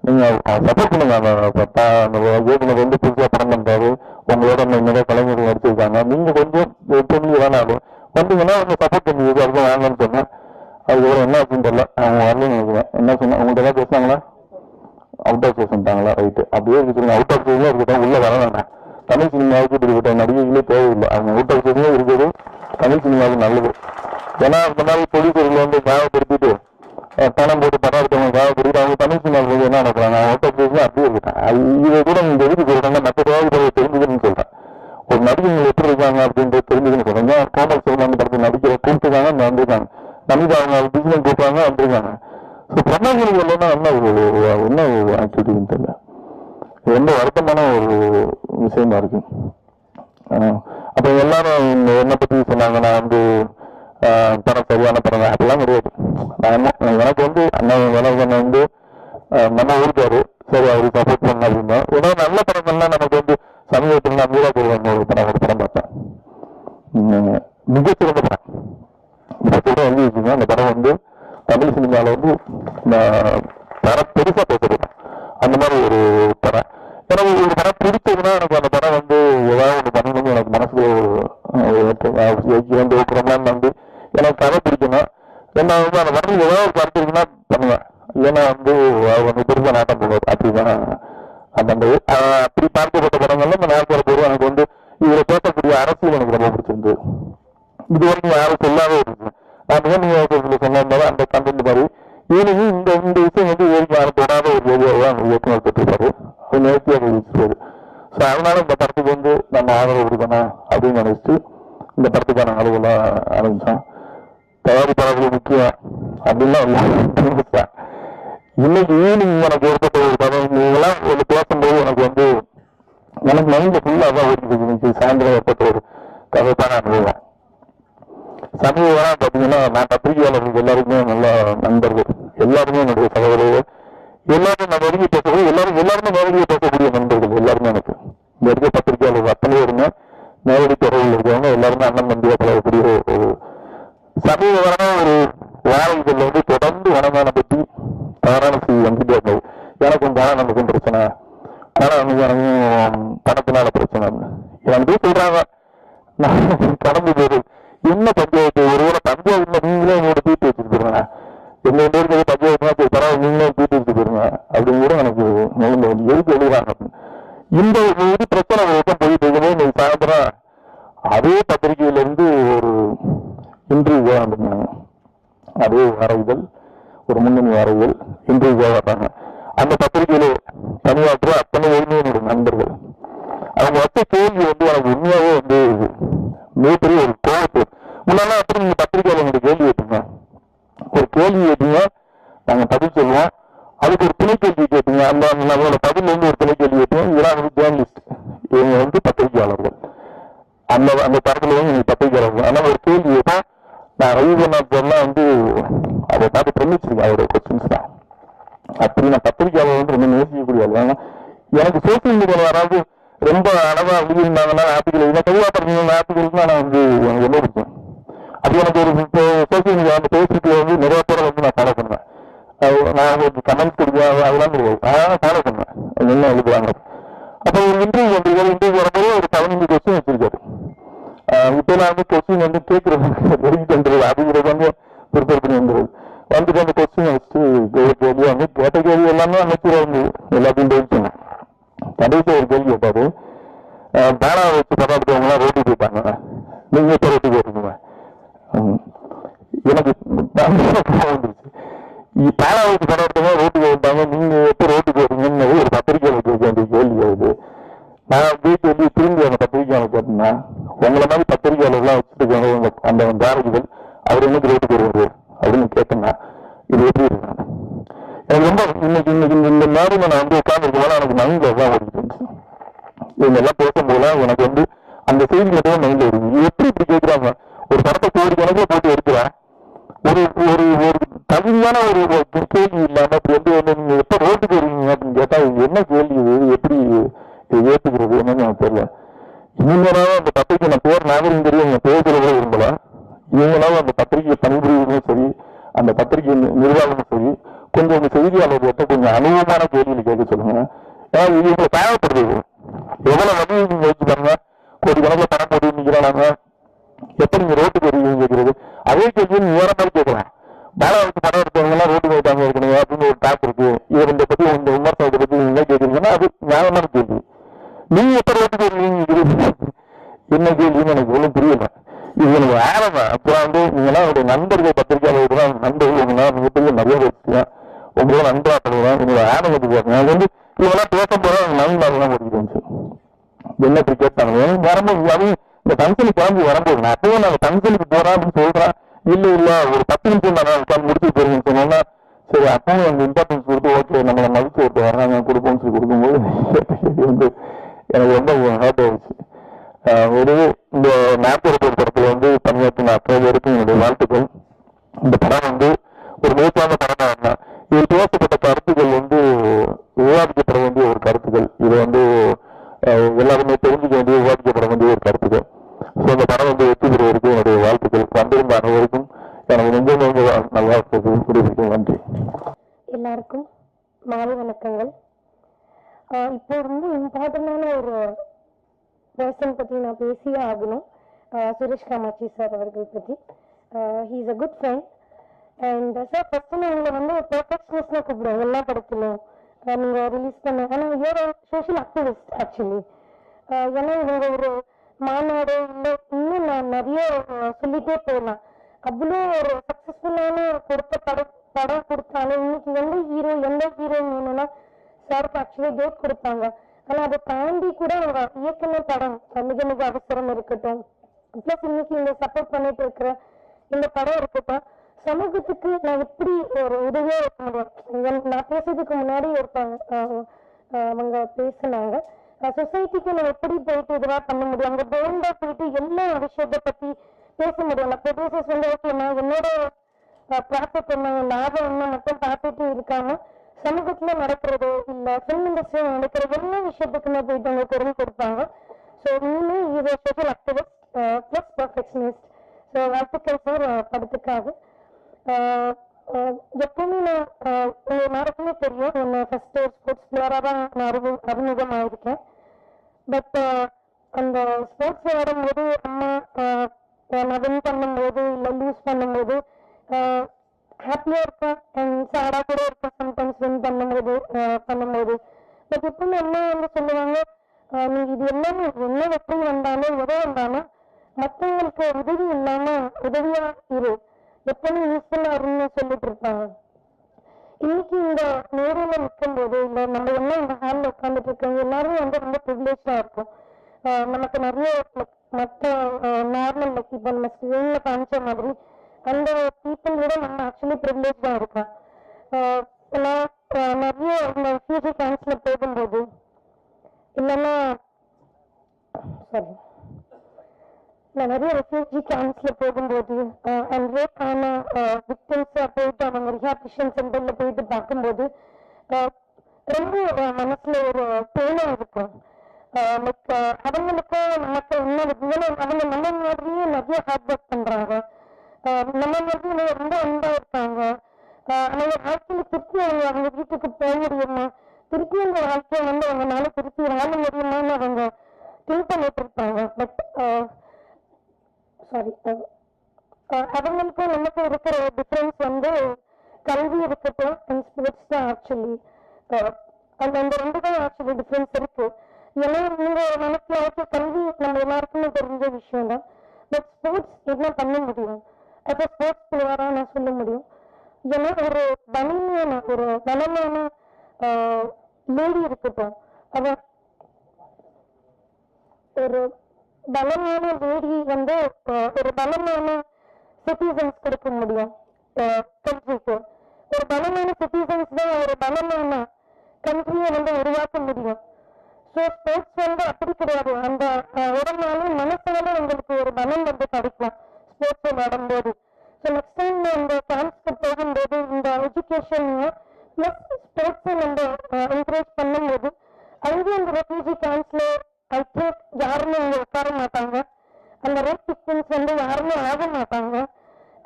நீங்க சப்போர்ட் பண்ணுங்க. அந்த இயக்குனர் வந்து புதுசா படம் பண்றாரு, உங்களோட இன்னொரு கலைஞர்கள் நடிச்சிருக்காங்க, நீங்க கொஞ்சம் பெண்கள் வேணாலும் வந்தீங்கன்னா அவங்க சப்போர்ட் பண்ணி அதுக்கும் வாங்கன்னு சொன்னேன். அதுக்கப்புறம் என்ன ஆச்சுன்னு தெரியல, அவங்க வரலன்னு நினைக்கிறேன். என்ன சொன்னேன், உங்கள்கிட்ட ஏதாவது பேசுனாங்களா? அவுட் ஆஃப் ஸ்டேஷன்ட்டாங்களா? ரைட்டு, அப்படியே இருக்குங்க, அவுட் ஆஃப் ஸ்டேஷனே இருக்கட்டும், உள்ள வர வேண்டாம், தமிழ் சினிமாவுக்கு இப்படிப்பட்ட நடிகைகளே தேவையில்லை, அவங்க அவுட் ஆஃப் ஸ்டேஷனே இருக்குது தமிழ் சினிமாவுக்கு நல்லது. ஏன்னா அந்த மாதிரி பொலிசர்கள் வந்து காயப்படுத்திட்டு பணம் போட்டு படம் எடுத்தவங்க காயப்படுத்திட்டு அவங்க தமிழ் சினிமாவுக்கு என்ன நடக்கிறாங்க, அவுட் ஆஃப் ஸ்டேஷன் அப்படியே இருக்கேன். இதை கூட நீங்க எதுக்கு சொல்றாங்க, மற்ற தேவைகளை தெரிஞ்சுக்கணும்னு சொல்றேன். ஒரு நடிகைகள் எப்படி இருக்காங்க அப்படின்றது தெரிஞ்சுக்கணும் சொல்றாங்க. கோமல் சிவன் படத்தில் நடிக்கிற கூப்பிட்டுருக்காங்க, வந்திருக்காங்க, நம்பிக்கை அவங்க பிசினஸ் கூப்பிட்டாங்க, வந்திருக்காங்க. ஸோ பிரமாணிகள் இல்லைன்னா என்ன ஆக்டிவிட்டின்னு தெரியல, ரொம்ப வருத்தமான ஒரு விஷயமா இருக்கு. அப்ப எல்லாரும் என்னை பத்தி சொன்னாங்க, நான் வந்து படம் சரியான படம் அப்படிலாம் கிடையாது. நான் எனக்கு வந்து அண்ணன் வந்து நம்ம ஊருக்காரு, சரி அவருக்கு சப்போர்ட் பண்ண அப்படின்னா ஏதாவது நல்ல படங்கள்லாம் நமக்கு வந்து சமீபத்தில் நான் மீரா கோவில் ஒரு படம் பார்த்தேன், மிகச்சிறந்த படம். படம் எழுதி வச்சுங்க, அந்த படம் வந்து தமிழ் சினிமாவில் வந்து படம் பெருசா பேசுறேன், அந்த மாதிரி ஒரு படம். எனக்கு ஒரு படம் பிடிச்சதுன்னா எனக்கு அந்த படம் வந்து ஏதாவது ஒன்று பண்ணணும்னு எனக்கு மனசுல வந்து ஊக்குறோம்லான்னு நம்பி எனக்கு கதை பிடிக்கணும். ரெண்டாவது அந்த படம் ஏதாவது ஒரு கருத்து இருக்குன்னா பண்ணுவேன், இல்லைன்னா வந்து அவங்க பெருசா நாட்டம் போடுவார். அப்படிதான் அந்த அப்படி பார்க்கப்பட்ட படங்கள்ல இந்த நேரத்தில் போடுவோம். எனக்கு வந்து இதில் பேசக்கூடிய அரசியல் எனக்கு ரொம்ப பிடிச்சிருந்து, இது வரைக்கும் யாரும் சொல்லாவே இருக்கு. நான் நீங்க சொன்னாலும் அந்த கண்டென்ட் மாதிரி இவனுக்கு இந்த விஷயம் வந்து ஏற்கனவே யாரும் தொடாத ஒரு ஏரியாவை அந்த இயக்குனர் பெற்றிருப்பாரு, அது நேர்த்தியாக இருப்பாரு. ஸோ அதனால இந்த படத்துக்கு வந்து நம்ம ஆதரவு கொடுக்கணும் அப்படின்னு நினைச்சிட்டு இந்த படத்துக்கான ஆதரவுலாம் ஆரம்பிச்சோம். தயாரிப்பாளர்கள் முக்கியம் அப்படின்லாம் இல்லை. இன்னைக்கு ஈவினிங் எனக்கு ஏற்பட்ட ஒரு படம், நீங்களாம் ஒரு பேசும்போது எனக்கு வந்து எனக்கு மைண்ட்ல ஃபுல்லாக தான் ஓடிட்டு சாயந்தரம் ஏற்பட்ட ஒரு கதைப்பான அனுபவம். சமீபம் பார்த்தீங்கன்னா நான் பத்திரிகையாளர்கள் எல்லாருமே நல்ல நண்பர்கள், எல்லாருமே என்னுடைய சகோதரர்கள், எல்லாரும் நான் நெருங்கி பேசக்கூடிய எல்லாருமே நேரடியாக பேசக்கூடிய நண்பர்கள் எல்லாருமே எனக்கு இந்த இருக்க பத்திரிகையாளர்கள் அத்தனை பேருமே நேரடி தொடர்பில் இருக்கிறவங்க எல்லாருமே அண்ணன் தம்பியா பழகக்கூடிய ஒரு சமீபமான ஒரு வாரங்கள் வந்து தொடர்ந்து வனமான பற்றி வாரணாசி வந்துட்டே இருந்தது. எனக்கும் நமக்கும் பிரச்சனை, எனக்கும் பணத்தினால பிரச்சனை எனக்கு சொல்றாங்க. நான் கடந்து போகுது என்ன பஞ்சாயத்து, ஒருவேளை பஞ்சாயத்துல நீங்களே உங்களோட தீர்த்து வச்சுட்டு போயிருங்க, எங்க பேருக்கு பஞ்சாயத்துனா பரவாயில்ல நீங்களே தீர்த்து வச்சுட்டு போயிருங்க அப்படின்னு கூட எனக்கு எதுக்கு எழுதுறாங்க. இந்த இது பிரச்சனை ஒரு போயிட்டு இருக்கும்போது நீங்க சாயந்தரம் அதே பத்திரிகையில இருந்து ஒரு இன்டர்வியூ வந்திருந்தாங்க, அதே வார இதழ், ஒரு முன்னணி வார இதழ் இன்டர்வியூ வர்றாங்க. அந்த பத்திரிகையில பணியாற்ற அத்தனை உண்மையினுடைய நண்பர்கள். அவங்க வச்ச கேள்வி வந்து எனக்கு உண்மையாவே வந்து மிகப்பெரிய ஒரு கோபத்து. முன்னாடி அப்படி நீங்க பத்திரிகையில எங்களுக்கு கேள்வி கேட்டீங்க, ஒரு கேள்வி கேட்டீங்க, நாங்க பதில் சொல்லுவோம், அதுக்கு ஒரு துணை கேள்வி கேட்டீங்க, அந்த நம்மளோட பதில் வந்து ஒரு துணை கேள்வி கேட்டீங்க. இதெல்லாம் வந்து ஜேர்னலிஸ்ட், இவங்க வந்து பத்திரிகையாளர்கள், அந்த அந்த தரத்துல வந்து நீங்க பத்திரிகையாளர்கள். ஆனா ஒரு கேள்வி கேட்டா நான் ரவிநாத் வந்து அதை பார்த்து பிரமிச்சிருக்கேன், அவரோட கொஸ்டின்ஸ் தான். அப்படி நான் பத்திரிகையாளர் வந்து ரொம்ப நேசிக்கக்கூடிய ஆள். எனக்கு சோசியல் மீடியாவில் யாராவது ரொம்ப அளவா எழுதியிருந்தாங்கன்னா ஆர்டிகல் இல்லை தெளிவா படிச்சிருந்த ஆர்டிகல்ஸ் நான் வந்து எனக்கு ரொம்ப பிடிக்கும். அது எனக்கு ஒரு சோசியல் மீடியா வந்து பேஸ்புக்ல வந்து நிறைய பேரை வந்து நான் ஃபாலோ பண்ணுவேன். நான் உங்களுக்கு கமெண்ட் கொடுக்க அதெல்லாம் கிடையாது, நான் ஃபாலோ பண்ணுவேன் என்ன எழுதுவாங்க. அப்போ ஒரு இன்டர்வியூ வந்திருக்காரு, இன்டர்வியூ வரும்போது ஒரு 15 கொஸ்டின் வச்சிருக்காரு. இப்போ நான் வந்து கொஸ்டின் வந்து கேட்கறது பண்றது அப்படிங்கிறது வந்து ப்ரிப்பேர் பண்ணி வந்துடுது. வந்துட்டு அந்த கொஸ்டின் வச்சு கேள்வி வந்து கேட்ட கேள்வி எல்லாமே அமைச்சர் வந்து எல்லாத்தையும் பேசணும். கடைசி ஒரு கேள்வி கேட்டாரு, பேனா வச்சு படம் எடுத்தவங்களாம் ரோட்டுக்கு போயிட்டாங்க. நீங்க எப்போ ரோட்டுக்கு போயிருக்கீங்க? எனக்கு வந்துருச்சு. பேனா வச்சு படம் எடுத்தவங்க ரோட்டுக்கு போயிட்டாங்க, நீங்க எப்போ ரோட்டுக்கு போறீங்கன்னு ஒரு பத்திரிகையில கேட்க வேண்டிய கேள்வி ஆகுது. நான் வீட்டு வந்து திரும்பி அந்த பத்திரிகையாளர் கேட்டேன்னா, உங்களை மாதிரி பத்திரிகையாளர்லாம் வச்சுட்டு அந்த பாரதிகள் அவர் என்னைக்கு ரோட்டுக்கு வருவாரு அப்படின்னு கேட்டேன்னா இது எப்படி இருக்கு? எனக்கு ரொம்ப இன்னைக்கு இந்த மாதிரி நான் வந்து உட்கார்ந்துருக்கோம், எனக்கு மைண்ட்ல தான் ஓடிட்டு இருந்துச்சு. இவங்க எல்லாம் பேசும்போது எனக்கு வந்து அந்த செய்தி மட்டும் மைண்ட்ல இருக்கு. எப்படி இப்படி கேட்கிறாங்க? ஒரு படத்தை கோடி கணக்கில் போட்டு எடுக்கிறேன், ஒரு ஒரு ஒரு தகுதியான ஒரு கேள்வி இல்லாம இப்படி வந்து நீங்க எப்ப ரோட்டுக்கு வருவீங்க அப்படின்னு கேட்டா என்ன கேள்வி இது? எப்படி ஏற்றுக்கிறது என்னன்னு எனக்கு தெரியல. இவங்களாவும் அந்த பத்திரிகை நான் பேர் நாகரிகம் தெரியும், எங்க பேர் கூட விரும்பல. இவங்களாவும் அந்த பத்திரிகை பணிபுரிவதும் சரி, அந்த பத்திரிகை நிர்வாகமும் சரி, கொஞ்சம் உங்க செய்தியாளர் கேட்ட கொஞ்சம் அனுபவமான கேள்வியில் கேட்க சொல்லுங்க. ஏன்னா இது உங்களுக்கு தேவைப்படுது. எவ்வளவு வழி நீங்க வச்சு பாருங்க, கோடி கணக்கில் பணம் போட்டு நிற்கிறாங்க, எப்ப நீங்க ரோட்டுக்கு வருவீங்க கேட்கறது. அதே கேள்வி நீ வேற மாதிரி கேட்கலாம். பேனா வச்சு படம் எடுத்தவங்க எல்லாம் ரோட்டுக்கு போயிட்டாங்க இருக்கணும் அப்படின்னு ஒரு டாக் இருக்கு. இவர் இந்த பத்தி இந்த விமர்சனத்தை பத்தி நீங்க கேட்குறீங்கன்னா அது நியாயமான கேள்வி. நீங்க எப்ப ரோட்டுக்கு வருவீங்க என்ன கேள்வின்னு எனக்கு ஒன்றும் புரியல. இது எனக்கு ஆரம்ப. அப்புறம் வந்து நீங்களாம் அவருடைய நண்பர்கள் பத்திரிகையாளர்கள் நண்பர்கள் மிகப்பெரிய மரியாதை வச்சுக்கேன், உங்களோட நண்பரா பண்ணுவேன், உங்களோட ஆரம்பத்துக்கு போறேன். அது வந்து இவங்கெல்லாம் பேசும்போது நண்பர்கள்லாம் ஓடிட்டு இருந்துச்சு. என்ன இப்படி கேட்டாங்க வரும்போது அது இந்த கன்சலி கிளம்பி வரும்போது நான் அப்பவே நான் கன்சலிக்கு போறேன் அப்படின்னு சொல்றேன். இல்ல ஒரு 10 நிமிஷம் நான் உட்காந்து முடிச்சு போறீங்கன்னு சொன்னோன்னா சரி அப்பவும் அந்த இம்பார்ட்டன்ஸ் கொடுத்து ஓகே நம்மளை மதிச்சு ஒருத்தர் வர்றாங்க கொடுப்போம்னு சொல்லி கொடுக்கும்போது வந்து எனக்கு ரொம்ப ஹார்ட் ஆயிடுச்சு. ஒரு இந்த நாற்பது படத்துல வந்து பணியாற்றின அத்தனை பேருக்கும் என்னுடைய வாழ்த்துக்கள். இந்த படம் வந்து ஒரு நேற்றான படமா இருந்தா இதில் பேசப்பட்ட கருத்துக்கள் வந்து விவாதிக்கப்பட வேண்டிய ஒரு கருத்துக்கள். இது வந்து எல்லாருமே தெரிஞ்சுக்க வேண்டிய விவாதிக்கப்பட வேண்டிய ஒரு கருத்துக்கள். ஸோ இந்த படம் வந்து வெற்றி பெறுவதற்கு என்னுடைய வாழ்த்துக்கள். வந்திருந்த அனைவருக்கும் எனக்கு நெஞ்சு நல்லா புரிவிக்கும். நன்றி. எல்லாருக்கும் மாலை வணக்கங்கள். இப்போ ரொம்ப இம்பார்ட்டண்டான ஒரு பர்சன் பற்றி நான் பேசியே ஆகணும். சுரேஷ் காமாட்சி சார் அவர்கள் பற்றி. He is a good friend. And sir first நான் உங்களை வந்து பெர்ஃபெக்ஷனிஸ்ட்னா கூப்பிடுவேன் எல்லா படத்திலும் நீங்கள் ரிலீஸ் பண்ண. ஆனால் யூஆர் சோஷியல் ஆக்டிவிஸ்ட் ஆக்சுவலி. ஏன்னா இவங்க ஒரு மாநாடு இல்லை இன்னும் நான் நிறைய சொல்லிட்டே போகலாம். அவ்வளோ ஒரு சக்ஸஸ்ஃபுல்லான படம் கொடுத்தாலும் இன்னைக்கு எந்த ஹீரோயின் வேணும்னா சாருக்கு ஆக்சுவலி டேட் கொடுப்பாங்க. ஆனால் அதை தாண்டி கூட அவங்க இயக்குன படம் மிக மிக அவசரம் இருக்கட்டும், ப்ளஸ் இன்னைக்கு இந்த சப்போர்ட் பண்ணிட்டு இருக்கிற இந்த படம் இருக்கட்டும், சமூகத்துக்கு நான் எப்படி ஒரு உதவியா இருக்க முடியும். நான் பேசுறதுக்கு முன்னாடி அவங்க பேசினாங்க சொசைட்டிக்கு நான் எப்படி போயிட்டு இதுவா பண்ண முடியும், அங்க போண்டா போயிட்டு எல்லா விஷயத்தை பத்தி பேச முடியும். ப்ரொடியூசர்ஸ் வந்து ஓகே நான் என்னோட ப்ராஃபிட் என்ன லாபம் என்ன மட்டும் பார்த்துட்டு இருக்காம சமூகத்துல நடக்கிறது இல்ல ஃபிலிம் இண்டஸ்ட்ரியில நடக்கிற எல்லா விஷயத்துக்குமே போயிட்டு அவங்க குரல் கொடுப்பாங்க. ஸோ இன்னும் இது social activist plus perfectionist. So வாழ்த்துக்கள் சார் படத்துக்காக. எப்பவுமே நான் எல்லாருக்குமே தெரியும் என்ன ஃபர்ஸ்ட் ஸ்போர்ட்ஸ் பிளேயரா தான் நான் அறிமுகம் ஆயிருக்கேன். பட் அந்த ஸ்போர்ட்ஸ் விளையாடும்போது அம்மா நான் வின் பண்ணும்போது இல்லை லூஸ் பண்ணும்போது ஹாப்பியா இருக்கும் அண்ட் சேடா கூட இருக்கும் சம்டைம்ஸ் வின் பண்ணும்போது. பட் எப்பவுமே அம்மா வந்து சொல்லுவாங்க நீ இது எல்லாமே என்ன வெற்றி வந்தாலும் எதை வந்தாலும் மற்றவங்களுக்கு உதவி இல்லாம உதவியா இரு, எப்பவுமே யூஸ்ஃபுல்லா இருன்னு சொல்லிட்டு இருப்பாங்க. இன்னைக்கு இந்த நேரில் நிற்கும் போது இல்லை நம்ம எல்லாம் இந்த ஹாலில் உட்காந்துட்டு இருக்கவங்க எல்லாரும் வந்து ரொம்ப ப்ரிவிலேஜா இருக்கும். நமக்கு நிறைய மற்ற நார்மல் இப்போ நம்ம ஸ்க்ரீன்ல காமிச்ச மாதிரி அந்த பீப்புள் விட நம்ம ஆக்சுவலி ப்ரிவிலேஜா இருக்கோம். நான் நிறைய இந்த ரெஃப்யூஜி கேம்ப்ஸ்ல போகும்போது இல்லைன்னா நான் நிறைய ரெஃப்யூஜி கேம்ப்ஸ்ல போகும்போது அண்ட் ரேப் ஆன விக்டிம்ஸா போயிட்டு அவங்க ரிஹாபிலிட்டேஷன் சென்டர்ல போயிட்டு பார்க்கும்போது ரொம்ப மனசுல ஒரு பெயினா இருக்கும். அவங்களுக்கு நமக்கு அவங்க நம்ம மாதிரியே நிறைய ஹார்ட் ஒர்க் பண்றாங்க, நம்ம மாதிரி ரொம்ப அன்பா இருக்காங்க. அவங்க வாழ்க்கையில திருப்பி அவங்க வீட்டுக்கு போக முடியுமா, திருப்பி அந்த வாழ்க்கையை வந்து அவங்களால திருப்பி வாழ முடியுமான்னு அவங்க திங்க் பண்ணிட்டு இருப்பாங்க. பட் அவங்களுக்கும் நமக்கும் இருக்கிற டிஃபரன்ஸ் வந்து கல்வி இருக்கட்டும் அண்ட் ஸ்போர்ட்ஸ் தான் ஆக்சுவலி. அந்த ரெண்டு தான் ஆக்சுவலி டிஃபரன்ஸ் இருக்கு. ஏன்னா நீங்க நமக்கு கல்வி நம்ம எல்லாருக்குமே தெரிஞ்ச விஷயம் தான். பட் ஸ்போர்ட்ஸ் என்ன பண்ண முடியும்? அப்போ ஸ்போர்ட்ஸ் பிளேயரா நான் சொல்ல முடியும். ஏன்னா ஒரு பலமான லேடி இருக்கட்டும், அவ ஒரு பலமான லேடி வந்து ஒரு பலமான சிட்டிசன்ஸ் கொடுக்க முடியும் கண்ட்ரிக்கு. ஒரு பலமான சிட்டிசன்ஸ் தான் ஒரு பலமான கண்ட்ரியை வந்து உருவாக்க முடியும். ஸோ ஸ்போர்ட்ஸ் வந்து அப்படி கிடையாது. அந்த உடம்பாலும் மனசாலும் உங்களுக்கு ஒரு பலம் வந்து கிடைக்கும் ஸ்போர்ட்ஸ் விளையாடும்போது. ஸோ நெக்ஸ்ட் டைம் இந்த கேம்ப்ஸ்க்கு போகும்போது இந்த எஜுகேஷன் ப்ளஸ் ஸ்போர்ட்ஸை நம்ம என்கரேஜ் பண்ணும்போது அங்கேயும் இந்த ரெஃப்யூஜி கேம்ப்ஸ்ல ஐ திங்க் யாருமே இங்கே உட்கார மாட்டாங்க. அந்த ரேப் விக்டிம்ஸ் வந்து யாருமே ஆக மாட்டாங்க.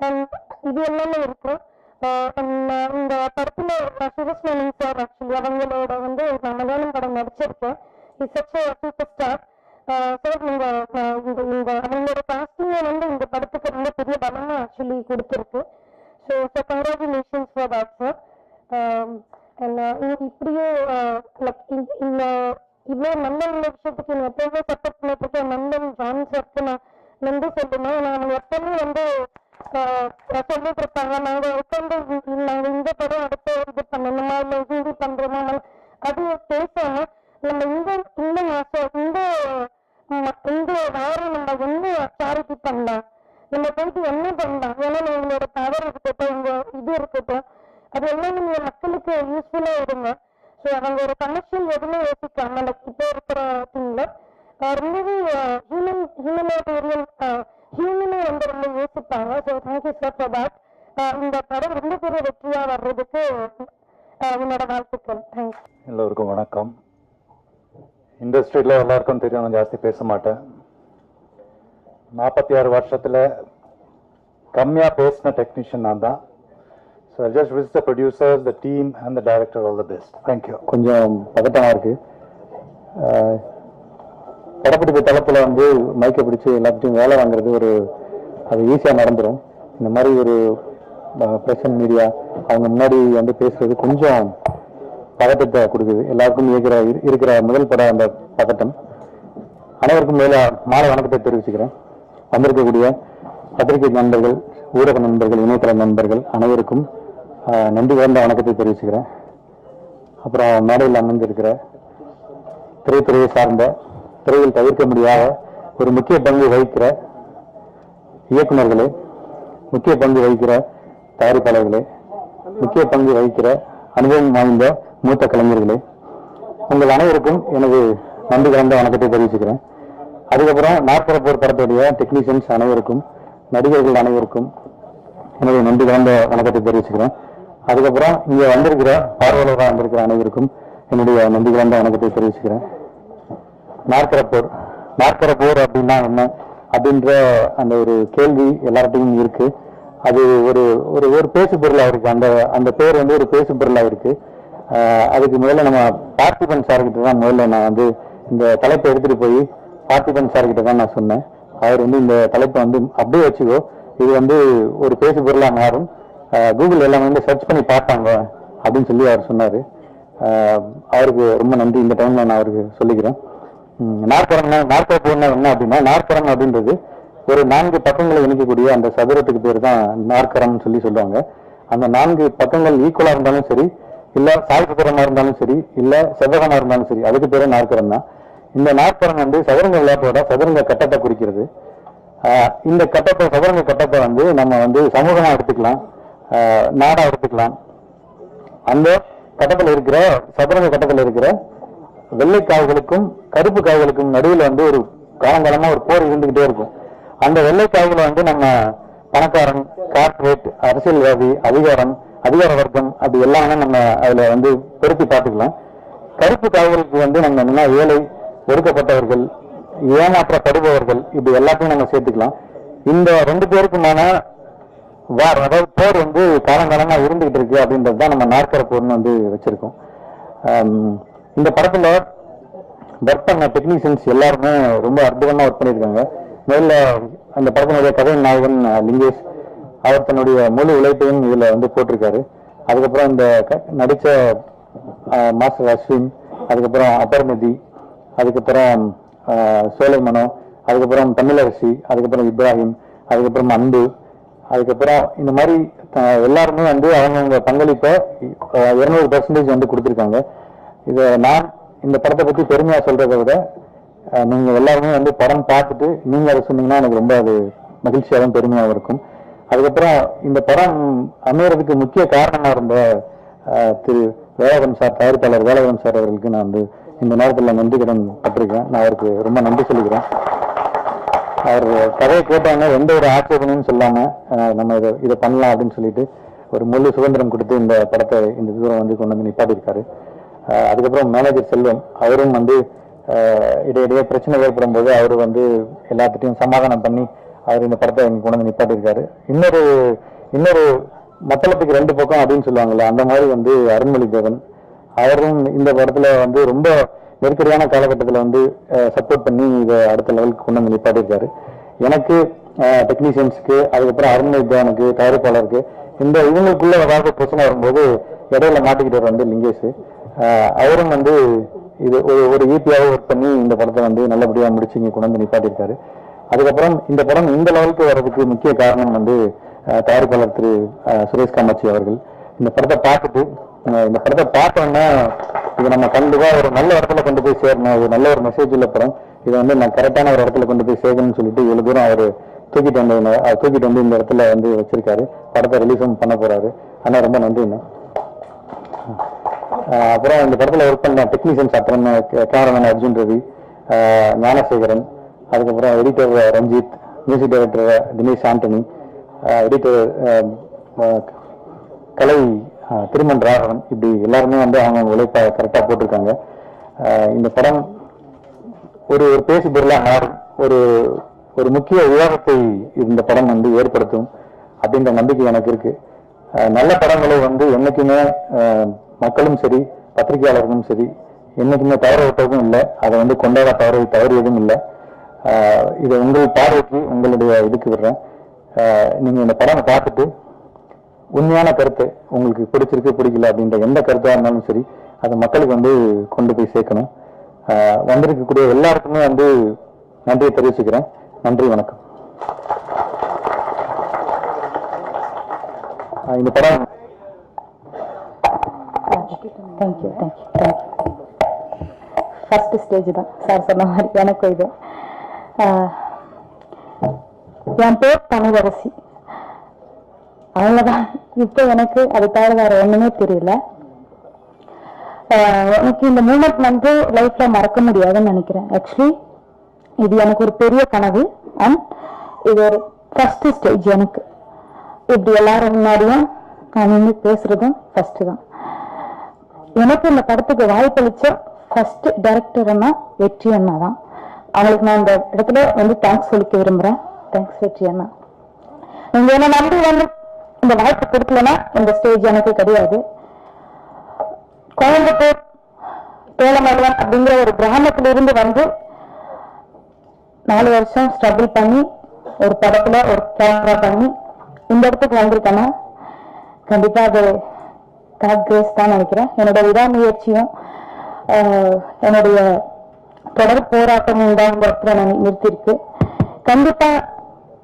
அண்ட் இது எல்லாமே இருக்கும். இந்த படத்துல சிவஸ்மேனன் சார் ஆக்சுவலி அவங்களோட வந்து நான் மலையாளம் படம் நடிச்சிருக்கேன். Is such a superstar. Sir இந்த அவங்களோட காஸ்டிங்கை வந்து இந்த படத்துக்கு ரொம்ப பெரிய பலமா ஆக்சுவலி கொடுத்துருக்கு. So congratulations for that sir. இப்படியே இந்த இவ்வளோ நல்ல நல்ல விஷயத்துக்கு நான் எப்பவுமே சப்போர்ட் பண்ணிட்டு இருக்கேன். நந்தன் ஜான் சார்க்கு நான் நன்றி சொல்லணும். நான் எப்பவுமே வந்து சொல்லிட்டு இருப்பாங்க, நாங்க உட்காந்து நாங்க இந்த படம் அடுத்த இது பண்ணணுமா இல்லை ஹிந்தி பண்றோமா, அது பேசாம நம்ம இந்த மாசம் இந்த வாரம் நம்ம என்ன சேரிட்டி பண்ணலாம், நம்ம போயிட்டு என்ன பண்ணலாம், ஏன்னா உங்களோட பவர் இருக்கட்டும், உங்க இது இருக்கட்டும், அது எல்லாமே நீங்க மக்களுக்கு யூஸ்ஃபுல்லா இருங்க. ஸோ அவங்க ஒரு கமர்ஷியல் எதுவுமே யோசிக்காம இப்போ இருக்கிற திங்ல ரொம்பவே ஹியூமனேட்டேரியன் ஹியூமனே வந்து ரொம்ப யோசிப்பாங்க. So thank you sir for that. இந்த படம் ரொம்ப பெரிய வெற்றியா வர்றதுக்கு என்னோட வாழ்த்துக்கள். தேங்க்ஸ். எல்லோருக்கும் வணக்கம். இண்டஸ்ட்ரியில் எல்லாருக்கும் தெரியும், நான் ஜாஸ்தி பேச மாட்டேன். 46 வருஷத்தில் கம்மியாக பேசின டெக்னீஷியன் நான் தான். So I just wish the producers, the team and the director all the best. Thank you. கொஞ்சம் பதட்டமாக இருக்கு. படப்பிடிப்பு தளத்தில் வந்து மைக்கை பிடிச்சி எல்லாத்தையும் வேலை வாங்குறது அது ஈஸியாக நடந்துடும். இந்த மாதிரி ஒரு ப்ரெஸ் அண்ட் மீடியா அவங்க முன்னாடி வந்து பேசுறது கொஞ்சம் பதட்டத்தை கொடுக்குது. எல்லாருக்கும் இருக்கிற முதல் படம் அந்த பதட்டம். அனைவருக்கும் மேலே மாலை வணக்கத்தை தெரிவிச்சுக்கிறேன். வந்திருக்கக்கூடிய பத்திரிகை நண்பர்கள், ஊடக நண்பர்கள், இணையதள நண்பர்கள் அனைவருக்கும் நன்றி கலந்த வணக்கத்தை தெரிவிச்சுக்கிறேன். அப்புறம் மேடையில் அமர்ந்திருக்கிற திரைத்துறையை சார்ந்த, திரையில் தவிர்க்க முடியாத ஒரு முக்கிய பங்கு வகிக்கிற இயக்குநர்களே, முக்கிய பங்கு வகிக்கிற தயாரிப்பாளர்களே, முக்கிய பங்கு வகிக்கிற அனுபவம் வாய்ந்த மூத்த கலைஞர்களே, உங்கள் அனைவருக்கும் எனது நன்றி கலந்த வணக்கத்தை தெரிவிச்சுக்கிறேன். அதுக்கப்புறம் நாற்பது படத்துடைய டெக்னீஷியன்ஸ் அனைவருக்கும், நடிகர்கள் அனைவருக்கும் எனது நன்றி கலந்த வணக்கத்தை தெரிவிச்சுக்கிறேன். அதுக்கப்புறம் இங்கே வந்திருக்கிற பார்வையாளராக வந்திருக்கிற அனைவருக்கும் என்னுடைய நன்றி கலந்த வணக்கத்தை தெரிவிச்சுக்கிறேன். நாற்கரப்போர் அப்படின்னா என்ன அப்படின்ற அந்த ஒரு கேள்வி எல்லார்ட்டையும் இருக்கு. அது ஒரு பேசு பொருளாக இருக்கு. அந்த பேர் வந்து ஒரு பேசு பொருளாக இருக்கு. அதுக்கு முதல்ல நம்ம பார்த்திபன் சார்கிட்ட தான் முதல்ல நான் வந்து இந்த தலைப்பை எடுத்துட்டு போய் பார்த்திபன் சார்கிட்ட தான் நான் சொன்னேன். அவர் வந்து இந்த தலைப்பை வந்து அப்படியே வச்சுக்கோ, இது வந்து ஒரு பேசு பொருளாக மாறும், கூகுள் எல்லாம் வந்து சர்ச் பண்ணி பார்ப்பாங்க அப்படின்னு சொல்லி அவர் சொன்னார். அவருக்கு ரொம்ப நன்றி இந்த டைம்ல நான் அவருக்கு சொல்லிக்கிறேன். நாற்கரப்போர்னா என்ன அப்படின்னா, நாற்கரம் அப்படின்றது ஒரு 4 பக்கங்களை இணைக்கக்கூடிய அந்த சதுரத்துக்கு பேர் தான் நாற்கரம்னு சொல்லி சொல்லுவாங்க. அந்த 4 பக்கங்கள் ஈக்குவலா இருந்தாலும் சரி, இல்ல சாய்சதுரமா இருந்தாலும் சரி, இல்ல செவ்வகமா இருந்தாலும் சரி, அதுக்கு பேரு நாற்கரம் தான். இந்த நாற்கரம் வந்து சதுரங்க விளையாட்டோட சதுரங்க கட்டத்தை குறிக்கிறது. இந்த கட்டத்தை, சதுரங்க கட்டத்தை வந்து நம்ம வந்து சமூகமா எடுத்துக்கலாம், நாடா எடுத்துக்கலாம். அந்த கட்டத்தில் இருக்கிற சதுரங்க கட்டத்தில் இருக்கிற வெள்ளை காய்களுக்கும் கருப்பு காய்களுக்கும் நடுவில் வந்து ஒரு காலங்காலமா ஒரு போர் இருந்துகிட்டே இருக்கும். அந்த வெள்ளை காய்களை வந்து நம்ம பணக்காரன், கார்பரேட், அரசியல்வாதி, அதிகார வர்க்கம் அப்படி எல்லாமே நம்ம அதுல வந்து பொருத்தி பார்த்துக்கலாம். கருப்பு காய்களுக்கு வந்து நம்ம என்ன ஏழை, ஒடுக்கப்பட்டவர்கள், ஏமாற்றப்படுபவர்கள், இப்படி எல்லாத்தையும் நம்ம சேர்த்துக்கலாம். இந்த 2 பேருக்குமான வார், அதாவது போர் வந்து காலங்காலமா இருந்துகிட்டு இருக்கு அப்படின்றது தான் நம்ம நாற்கர போர்னு வந்து வச்சிருக்கோம். இந்த படத்துல ஒர்க் பண்ண டெக்னீஷியன்ஸ் எல்லாருமே ரொம்ப அற்புதமா ஒர்க் பண்ணியிருக்காங்க. முதல்ல அந்த படத்தினுடைய கதை நாயகன் லிங்கேஷ், அவர் தன்னுடைய முழு உழைப்பையும் இதுல வந்து போட்டிருக்காரு. அதுக்கப்புறம் இந்த நடிச்ச மாஸ்டர் அஸ்வின், அதுக்கப்புறம் அபர்மதி, அதுக்கப்புறம் சோலைமனோ, அதுக்கப்புறம் தமிழரசி, அதுக்கப்புறம் இப்ராஹிம், அதுக்கப்புறம் அன்பு, அதுக்கப்புறம் இந்த மாதிரி எல்லாருமே வந்து அவங்கவுங்க பங்களிப்பை 200% வந்து கொடுத்துருக்காங்க. இதை நான் இந்த படத்தை பற்றி பெருமையாக சொல்றதை விட நீங்கள் எல்லாருமே வந்து படம் பார்த்துட்டு நீங்கள் அதை சொன்னீங்கன்னா எனக்கு ரொம்ப அது மகிழ்ச்சியாகவும் பெருமையாகவும் இருக்கும். அதுக்கப்புறம் இந்த படம் அமையறதுக்கு முக்கிய காரணமாக இருந்த திரு வேலாயுதம் சார், தயாரிப்பாளர் வேலாயுதம் சார் அவர்களுக்கு நான் வந்து இந்த நேரத்தில் நன்றி கடன் பட்டிருக்கேன். நான் அவருக்கு ரொம்ப நன்றி சொல்லிக்கிறேன். அவர் கதையை கேட்டாங்க, எந்த ஒரு ஆட்சேபனையும் சொல்லாமல் நம்ம இதை பண்ணலாம் அப்படின்னு சொல்லிட்டு ஒரு முழு சுதந்திரம் கொடுத்து இந்த படத்தை இந்த தூரம் வந்து கொண்டு வந்து நிப்பாட்டியிருக்காரு. அதுக்கப்புறம் மேனேஜர் செல்வம், அவரும் வந்து இடையிடையே பிரச்சனை ஏற்படும் போது அவர் வந்து எல்லாத்துட்டையும் சமாதானம் பண்ணி அவர் இந்த படத்தை கொண்டு வந்து நிப்பாட்டியிருக்காரு. இன்னொரு மத்தளத்துக்கு 2 பக்கம் அப்படின்னு சொல்லுவாங்கல்ல, அந்த மாதிரி வந்து அருண்மொழி தேவன் அவரும் இந்த படத்துல வந்து ரொம்ப நெருக்கடியான காலகட்டத்தில் வந்து சப்போர்ட் பண்ணி இதை அடுத்த லெவலுக்கு கொண்டு வந்து நிப்பாட்டியிருக்காரு. எனக்கு டெக்னீஷியன்ஸுக்கு, அதுக்கப்புறம் அருண்மொழி தேவனுக்கு, தயாரிப்பாளருக்கு, இவங்களுக்குள்ள ஏதாவது பிரச்சனை வரும்போது இடையில மாட்டிக்கிட்டவர் வந்து லிங்கேஷ். அவரும் வந்து இது ஒரு ஈபியாவை ஒர்க் பண்ணி இந்த படத்தை வந்து நல்லபடியாக முடிச்சு இங்கே கொண்டு வந்து நிப்பாட்டியிருக்காரு. அதுக்கப்புறம் இந்த படம் இந்த லெவலுக்கு வர்றதுக்கு முக்கிய காரணம் வந்து தயாரிப்பாளர் திரு சுரேஷ் காமாட்சி அவர்கள். இந்த படத்தை பார்த்தோன்னா இது நம்ம கண்டிப்பா ஒரு நல்ல இடத்துல கொண்டு போய் சேரணும், ஒரு நல்ல ஒரு மெசேஜ் உள்ள படம், இதை வந்து நான் கரெக்டான ஒரு இடத்துல கொண்டு போய் சேர்க்கணும்னு சொல்லிட்டு இவ்வளவு தூரம் அவர் தூக்கிட்டு வந்து இந்த இடத்துல வந்து வச்சிருக்காரு. படத்தை ரிலீஸும் பண்ண போறாரு. ஆனால் ரொம்ப நன்றிண்ணா. அப்புறம் இந்த படத்துல ஒர்க் பண்ண டெக்னீஷியன்ஸ் அப்புறம் கேமராமேன் அர்ஜுன் ரவி, ஞானசேகரன், அதுக்கப்புறம் editor Ranjith, music director Dinesh Antony, editor Kalai Thiruman Raghavan, இப்படி எல்லாருமே வந்து அவங்க உழைப்பை கரெக்டாக போட்டிருக்காங்க. இந்த படம் ஒரு பேசு பொருளாக மாறும், ஒரு முக்கிய விவாதத்தை இந்த படம் வந்து ஏற்படுத்தும் அப்படின்ற நம்பிக்கை எனக்கு இருக்கு. நல்ல படங்களை வந்து என்னைக்குமே மக்களும் சரி, பத்திரிகையாளர்களும் சரி, என்னைக்குமே தவற விட்டதும் இல்லை, அதை வந்து கொண்டாட தவறியதும் இல்லை. இதை உங்கள் பார்வைக்கு, உங்களுடைய இதுக்கு விடுறேன். நீங்க இந்த படம் பார்த்துட்டு உண்மையான கருத்து உங்களுக்கு பிடிச்சிருக்கு பிடிக்கல அப்படின்ற எந்த கருத்தாக இருந்தாலும் சரி, அதை மக்களுக்கு வந்து கொண்டு போய் சேர்க்கணும். வந்திருக்கக்கூடிய எல்லாருக்குமே வந்து நன்றியை தெரிவிச்சுக்கிறேன். நன்றி, வணக்கம். இந்த படம் தேங்க்யூ ஃபர்ஸ்ட் ஸ்டேஜ் தான் சார் சொன்ன மாதிரி எனக்கும் இது. என் பேர் தமிழரசி, அவ்வளவுதான். இப்போ எனக்கு அது தவிர வேற ஒண்ணுமே தெரியல. எனக்கு இந்த மூமெண்ட் வந்து லைஃப்ல மறக்க முடியாதுன்னு நினைக்கிறேன். ஆக்சுவலி இது எனக்கு ஒரு பெரிய கனவு அண்ட் இது ஒரு ஃபர்ஸ்ட் ஸ்டேஜ். எனக்கு இப்படி எல்லாரும் முன்னாடியும் நான் நின்று பேசுறதும் ஃபர்ஸ்ட் தான். எனக்கு இந்த படத்துக்கு வாய்ப்பளிச்ச ஃபர்ஸ்ட் டைரக்டர்னா வெற்றி அண்ணா தான். அவங்களுக்கு நான் இந்த இடத்துல வந்து தேங்க்ஸ் சொல்லிக்க விரும்புறேன். தேங்க்ஸ் வெற்றி அண்ணா. நீங்க என்ன நம்பி வந்து இந்த வாய்ப்பு கொடுக்கலன்னா இந்த ஸ்டேஜ் எனக்கு கிடையாது. கோயம்புத்தூர் தோளமங்கலம் அப்படிங்கிற ஒரு கிராமத்திலிருந்து வந்து 4 வருஷம் ஸ்ட்ரகிள் பண்ணி ஒரு படத்துல ஒரு கேமரா பண்ணி இந்த இடத்துக்கு வந்திருக்கேன்னா கண்டிப்பா அது காட் கிரேஸ் தான் நினைக்கிறேன். என்னோட விடாமுயற்சியும் என்னுடைய தொடர் போராட்டமும் தான் இந்த இடத்துல நான் நிறுத்திருக்கு. கண்டிப்பா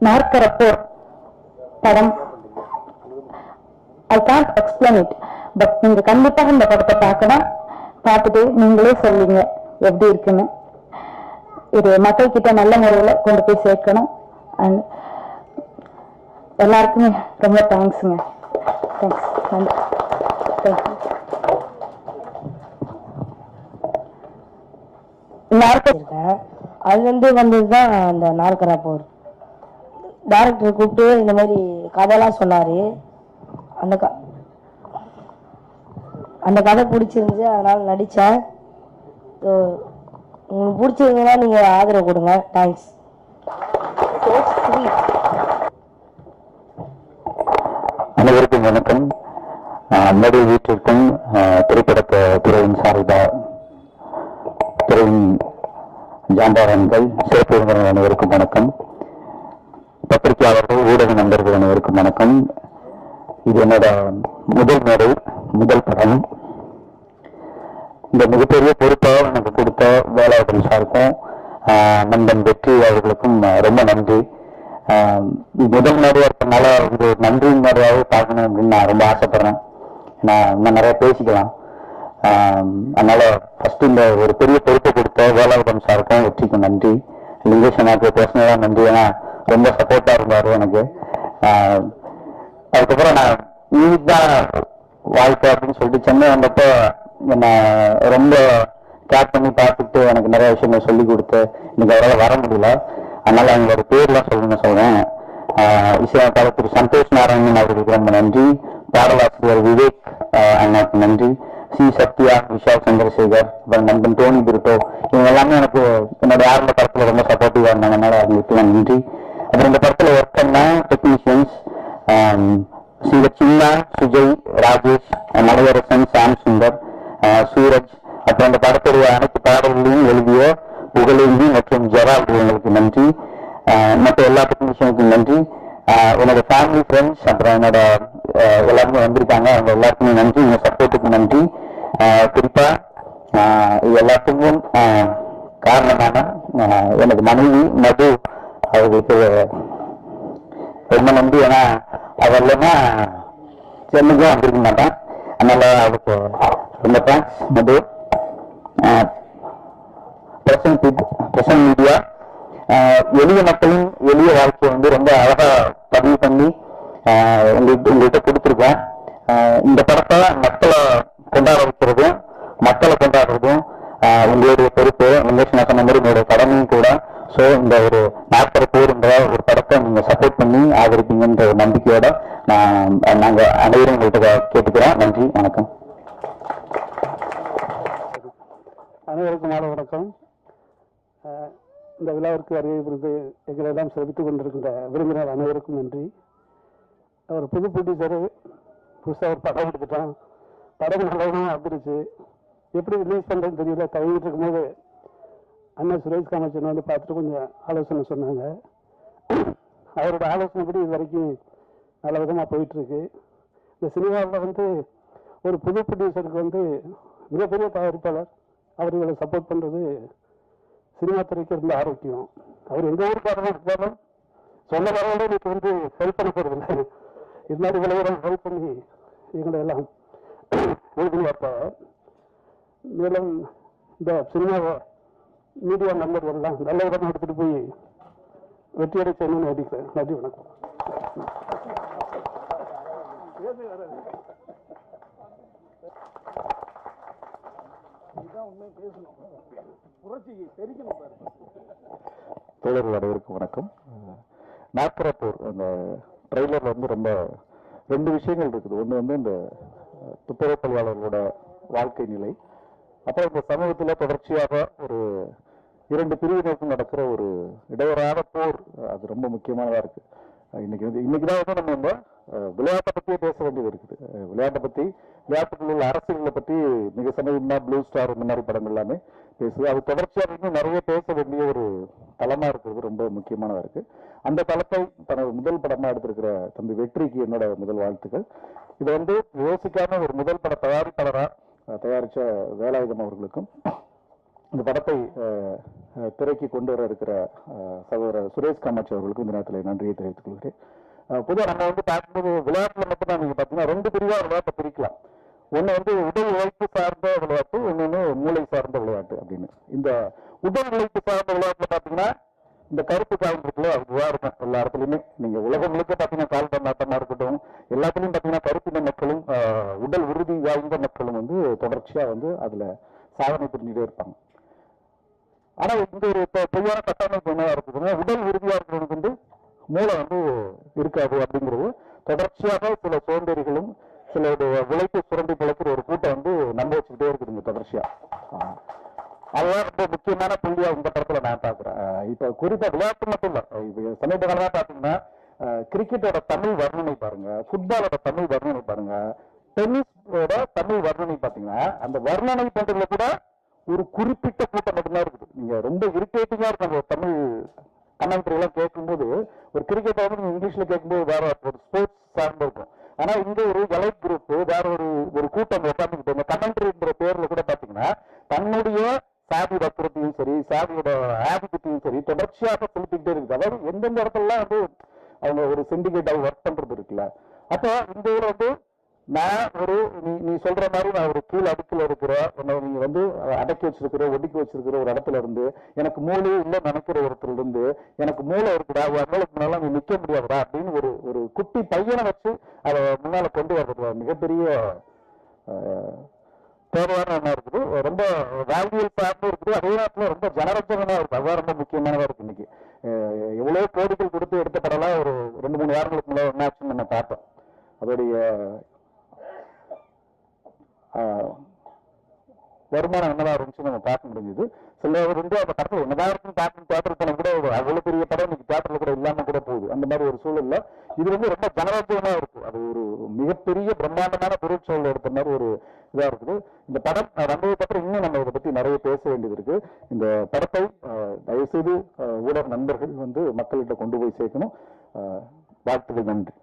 நாற்கரப்போர் படம் I can't explain it, but நீங்க கண்டிப்பா இந்த படத்தை பார்க்கணும். பார்த்துட்டு நீங்களே சொல்லுங்க எப்படி இருக்குன்னு. இது மக்கள் கிட்ட நல்ல முறையில் கொண்டு போய் சேர்க்கணும். அண்ட் எல்லாருக்குமே ரொம்ப தேங்க்ஸுங்க. தேங்க்ஸ், நன்றி, தேங்க்யூ. அதுலேருந்து வந்ததுதான் அந்த நாற்கரா போர். டைரக்டர் கூப்பிட்டு இந்த மாதிரி கதையெல்லாம் சொன்னாரு. அந்த கதை பிடிச்சிருந்துச்சு, அதனால நடித்தேன். உங்களுக்கு பிடிச்சிருந்தீங்கன்னா நீங்கள் ஆதரவு கொடுங்க. தேங்க்ஸ். அனைவருக்கும் வணக்கம். நடு வீட்டிற்கும் திரைப்படத்தை துறையின் சார்பாக துறையின் ஜாம்பாரன்கள் சிறப்பு அனைவருக்கும் வணக்கம். பத்திரிகையாளர்கள், ஊடக நண்பர்கள் அனைவருக்கும் வணக்கம். இது என்னோட முதல் மேடை, முதல் படம். இந்த மிகப்பெரிய பொறுப்பாக எனக்கு கொடுத்த வேலாயுதம் வேலாயுதம் சாருக்கும் நண்பன் வெற்றி அவர்களுக்கும் ரொம்ப நன்றி. முதல் முறையாக இருக்கிறதுனால இது நன்றி முறையாகவே பார்க்கணும் அப்படின்னு நான் ரொம்ப ஆசைப்படுறேன். நான் இன்னும் நிறைய பேசிக்கலாம். அதனால ஃபர்ஸ்ட் இந்த ஒரு பெரிய பொறுப்பை கொடுத்த வேலாயுதம் சாருக்கும் வெற்றிக்கும் நன்றி. லிங்கேஷ் எனக்கு பர்சனலாக நன்றி, ஏன்னா ரொம்ப சப்போர்ட்டாக இருந்தார் எனக்கு. அதுக்கப்புறம் நான் இதுதான் வாழ்க்கை அப்படின்னு சொல்லிட்டு சென்னை வந்தப்போ என்னை ரொம்ப கேர் பண்ணி பார்த்துட்டு எனக்கு நிறைய விஷயங்கள் சொல்லி கொடுத்து இன்னைக்கு அவரால் வர முடியல. அதனால அவங்களோட பேர்லாம் சொல்றேன். இசையமைப்பாளர் திரு சந்தோஷ் நாராயணன் அவர்களுக்கு ரொம்ப நன்றி. பாடலாசிரியர் விவேக் அண்ணாக்கு நன்றி. சி சத்யா, விஷால் சந்திரசேகர், அப்புறம் நண்பன் டோனி பிரிட்டோ, இவங்க எல்லாமே எனக்கு என்னோட ஆரம்ப படத்துல ரொம்ப சப்போர்ட்டிவா இருந்தாங்க. அதனால அவங்களுக்குலாம் நன்றி. அப்புறம் இந்த படத்துல ஒர்க் பண்ண டெக்னீஷியன்ஸ் சின்ன, சுஜய், ராஜேஷ், மலையரசன், சாம் சுந்தர், சூரஜ், அப்புறம் இந்த படத்துடைய அனைத்து பாடல்களையும் எழுதிய புகழேந்தி மற்றும் ஜெரால்டு உங்களுக்கு நன்றி. மற்ற எல்லா டெக்னீஷியனுக்கும் நன்றி. என்னோட ஃபேமிலி ஃப்ரெண்ட்ஸ் அப்புறம் என்னோட எல்லாருமே வந்திருக்காங்க, அவங்க எல்லாருக்குமே நன்றி. உங்க சப்போர்ட்டுக்கு நன்றி. குறிப்பா இது எல்லாத்துக்கும் காரணமான எனது மனைவி மது அவர்களுக்கு ரொம்ப நன்றி. ஏன்னா அவர் இல்லைன்னா சென்னைக்கும் வந்திருக்க மாட்டேன். அதனால அவருக்கு ரொம்ப தேங்க்ஸ் மது. பிரசன்ட் மீடியா எளிய மக்களின் எளிய வாழ்க்கையை வந்து ரொம்ப அழகா பதிவு பண்ணி உங்கள்கிட்ட கொடுத்துருக்கோம். இந்த படத்தை மக்களை கொண்டாட வைக்கிறதும் மக்களை கொண்டாடுறதும் உங்களுடைய பொறுப்பு. லிங்கேஷ் நான் சொன்ன மாதிரி உங்களுடைய கடமையும் கூட. ஸோ இந்த ஒரு நாற்பது போர்ன்ற ஒரு படத்தை நீங்க சப்போர்ட் பண்ணி ஆதரிப்பீங்கன்ற ஒரு நம்பிக்கையோட நாங்கள் அனைவரும் உங்கள்கிட்ட கேட்டுக்கிறோம். நன்றி, வணக்கம். அனைவருக்கும் மாலை வணக்கம். இந்த விழாவிற்கு வருகை புரிந்து எங்களெல்லாம் சிறப்பித்துக் கொண்டிருக்கின்ற விருந்தினர் அனைவருக்கும் நன்றி. ஒரு புது ப்ரொடியூசரு புதுசாக ஒரு படம் எடுத்துட்டான். படம் நல்லதும் வந்துருச்சு. எப்படி ரிலீஸ் பண்ணுறதுன்னு தெரியல. தயங்கிட்டு இருக்கும்போது அண்ணன் சுரேஷ் காமச்சன் வந்து பார்த்துட்டு கொஞ்சம் ஆலோசனை சொன்னாங்க. அவரோட ஆலோசனைப்படி இது வரைக்கும் நல்ல விதமாக போயிட்டுருக்கு. இந்த சினிமாவில் வந்து ஒரு புது ப்ரொடியூசருக்கு வந்து மிகப்பெரிய தயாரிப்பாளர் அவர் இவரை சப்போர்ட் பண்ணுறது சினிமா துறைக்கு ரொம்ப ஆரோக்கியம். அவர் எந்த ஊருக்காரராக இருந்தாலும் சொந்தக்காரங்களே இன்னைக்கு வந்து ஹெல்ப் பண்ண போகிறது இல்லை. இது மாதிரி விளையாட ஹெல்ப் பண்ணி எங்களை எல்லாம் இது பண்ணி வைப்பாங்க. மேலும் இந்த சினிமாவை மீடியா நண்பர்கள்லாம் நல்ல விதமாக எடுத்துகிட்டு போய் வெற்றியடை செய்யணும்னு வேண்டிக்கிறேன். நன்றி, வணக்கம். தோழர்கள் அனைவருக்கும் வணக்கம். நாற்பரப்பூர் அந்த ட்ரெய்லர்ல வந்து ரொம்ப 2 விஷயங்கள் இருக்குது. ஒன்று வந்து இந்த துப்புரவு பணியாளர்களோட வாழ்க்கை நிலை, அப்புறம் இந்த சமூகத்தில் தொடர்ச்சியாக ஒரு 2 பிரிவினருக்கும் நடக்கிற ஒரு இடைவராத போர். அது ரொம்ப முக்கியமானதா இருக்கு. இன்னைக்குதான் வந்து நம்ம இந்த விளையாட்டை பற்றியே பேச வேண்டியது இருக்குது. விளையாட்டை பற்றி, விளையாட்டுக்குள்ள உள்ள அரசியல்களை பற்றி மிக சமீபமா ப்ளூ ஸ்டார் இந்த மாதிரி படம் எல்லாமே பேசுது. அது தொடர்ச்சியாக இன்னும் நிறைய பேச வேண்டிய ஒரு தளமா இருக்கிறது ரொம்ப முக்கியமானதா இருக்கு. அந்த தளத்தை தனது முதல் படமா எடுத்திருக்கிற தம்பி வெற்றிக்கு என்னோட முதல் வாழ்த்துக்கள். இதை வந்து யோசிக்காம ஒரு முதல் பட தயாரிப்பாளரா தயாரிச்ச வேலாயுதம் அவர்களுக்கும், இந்த படத்தை திரைக்கு கொண்டு வர இருக்கிற சகோதரர் சுரேஷ் காமாட்சி அவர்களுக்கும் இந்த நேரத்தில் நன்றியை தெரிவித்துக் கொள்கிறேன். பொதுவாக நம்ம வந்து பார்க்கும்போது விளையாட்டுல மட்டும் தான் நீங்க பார்த்தீங்கன்னா 2 பிரிவா விளையாட்டை பிரிக்கலாம். ஒன்று வந்து உடல் உழைப்பு சார்ந்த விளையாட்டு, இன்னொன்று மூளை சார்ந்த விளையாட்டு அப்படின்னு. இந்த உடல் உழைப்பு சார்ந்த விளையாட்டுல பார்த்தீங்கன்னா இந்த கருப்பு காலம் இருக்குல்ல, அதுதான் இருக்கும் எல்லா இடத்துலையுமே. நீங்க உலகம் முழுக்க பார்த்தீங்கன்னா கால்பந்தாட்டமா இருக்கட்டும், எல்லாத்துலையும் பார்த்தீங்கன்னா கருப்பின மக்களும் உடல் உறுதி வாய்ந்த மக்களும் வந்து தொடர்ச்சியா வந்து அதுல சாதனை புரிஞ்சுட்டே இருப்பாங்க. ஆனா இந்த ஒரு பொய்யான கட்டமைப்பு என்னவா இருக்குதுன்னா, உடல் உறுதியா இருக்கிறவனுக்கு வந்து மூளை வந்து இருக்காது அப்படிங்கிறது தொடர்ச்சியாக சில சோம்பேறிகளும் சில உழைப்பு சுரண்டி பிழைக்கிற ஒரு கூட்டம் வந்து நம்ப வச்சுக்கிட்டே இருக்குதுங்க தொடர்ச்சியா. அதுதான் ரொம்ப முக்கியமான புள்ளியா இந்த படத்துல நான் பாக்குறேன். இப்ப குறிப்பா விளையாட்டு மட்டும் இல்ல, இப்ப சமீப காலமா பாத்தீங்கன்னா கிரிக்கெட்டோட தமிழ் வர்ணனை பாருங்க, ஃபுட்பாலோட தமிழ் வர்ணனை பாருங்க, டென்னிஸோட தமிழ் வர்ணனை பாத்தீங்கன்னா அந்த வர்ணனை பண்றதுல கூட ஒரு குறிப்பிட்ட கூட்டம் மட்டும்தான் இருக்குது. நீங்க ரொம்ப இரிட்டேட்டிங்கா இருக்கும் அந்த தமிழ் கமெண்ட்ரி எல்லாம் கேட்கும்போது. ஒரு கிரிக்கெட்டை வந்து நீங்க இங்கிலீஷ்ல கேட்கும்போது வேற ஒரு ஸ்போர்ட்ஸ் சார்ந்து இருக்கும். ஆனா இங்க ஒரு எலைட் குரூப் வேற ஒரு கூட்டம் உட்காந்துக்கிட்டு இந்த கமெண்ட்ரின்ற பேர்ல கூட பாத்தீங்கன்னா தன்னுடைய சாதி வக்கரத்தையும் பத்தியும் சரி, சாதியோட ஆப் பத்தியும் சரி தொடர்ச்சியாக செலுத்திக்கிட்டே இருக்குது. அதாவது எந்தெந்த இடத்துலலாம் வந்து அவங்க ஒரு சிண்டிகேட்டாக ஒர்க் பண்றது இருக்குல்ல. அப்போ இந்த இதுல வந்து நான் ஒரு நீ சொல்ற மாதிரி நான் ஒரு கீழ் அடுக்கில் இருக்கிற நீங்க வந்து அடக்கி வச்சிருக்கிற ஒடுக்கி வச்சிருக்கிற ஒரு இடத்துல இருந்து எனக்கு மூளை இல்ல நினைக்கிற இடத்துல இருந்து எனக்கு மூளை இருக்குடா அவங்களுக்கு முன்னால நீ நிக்க முடியாதுடா அப்படின்னு ஒரு ஒரு குட்டி பையனை வச்சு அதை முன்னால கொண்டு வர்றது மிகப்பெரிய தேவையான ஒன்றா இருக்குது. ரொம்ப வேல்யூல் சார்ந்தும் இருக்குது, அதே நேரத்தில் ரொம்ப ஜனரஞ்சகமா இருக்கு. அதுதான் ரொம்ப முக்கியமானதா இருக்கு. இன்னைக்கு எவ்வளவு கோடிகள் கொடுத்து எடுத்த படம்லாம் ஒரு 2-3 வாரங்களுக்கு முன்னாடி என்ன ஆச்சுன்னு நம்ம பார்த்தோம். அதோடைய வருமானம் என்னதான் இருந்துச்சு நம்ம பார்க்க முடிஞ்சது. சில வந்து அந்த படத்தில் என்னதான் இருக்கும் தேட்டர் படம் கூட அவ்வளவு பெரிய படம் இன்னைக்கு தேட்டர்ல கூட இல்லாம கூட போகுது. அந்த மாதிரி ஒரு சூழல்ல இது வந்து ரொம்ப ஜனரஞ்சகமா இருக்கு. அது ஒரு மிகப்பெரிய பிரம்மாண்டமான பொருட்சூழல் எடுத்த மாதிரி ஒரு இதா இருக்குது. இந்த படம் வந்ததுக்கப்புறம் இன்னும் நம்ம இதை பத்தி நிறைய பேச வேண்டியது இருக்கு. இந்த படத்தை தயவுசெய்து ஊடக நண்பர்கள் வந்து மக்கள்கிட்ட கொண்டு போய் சேர்க்கணும். வாழ்த்துக்கள். நன்றி.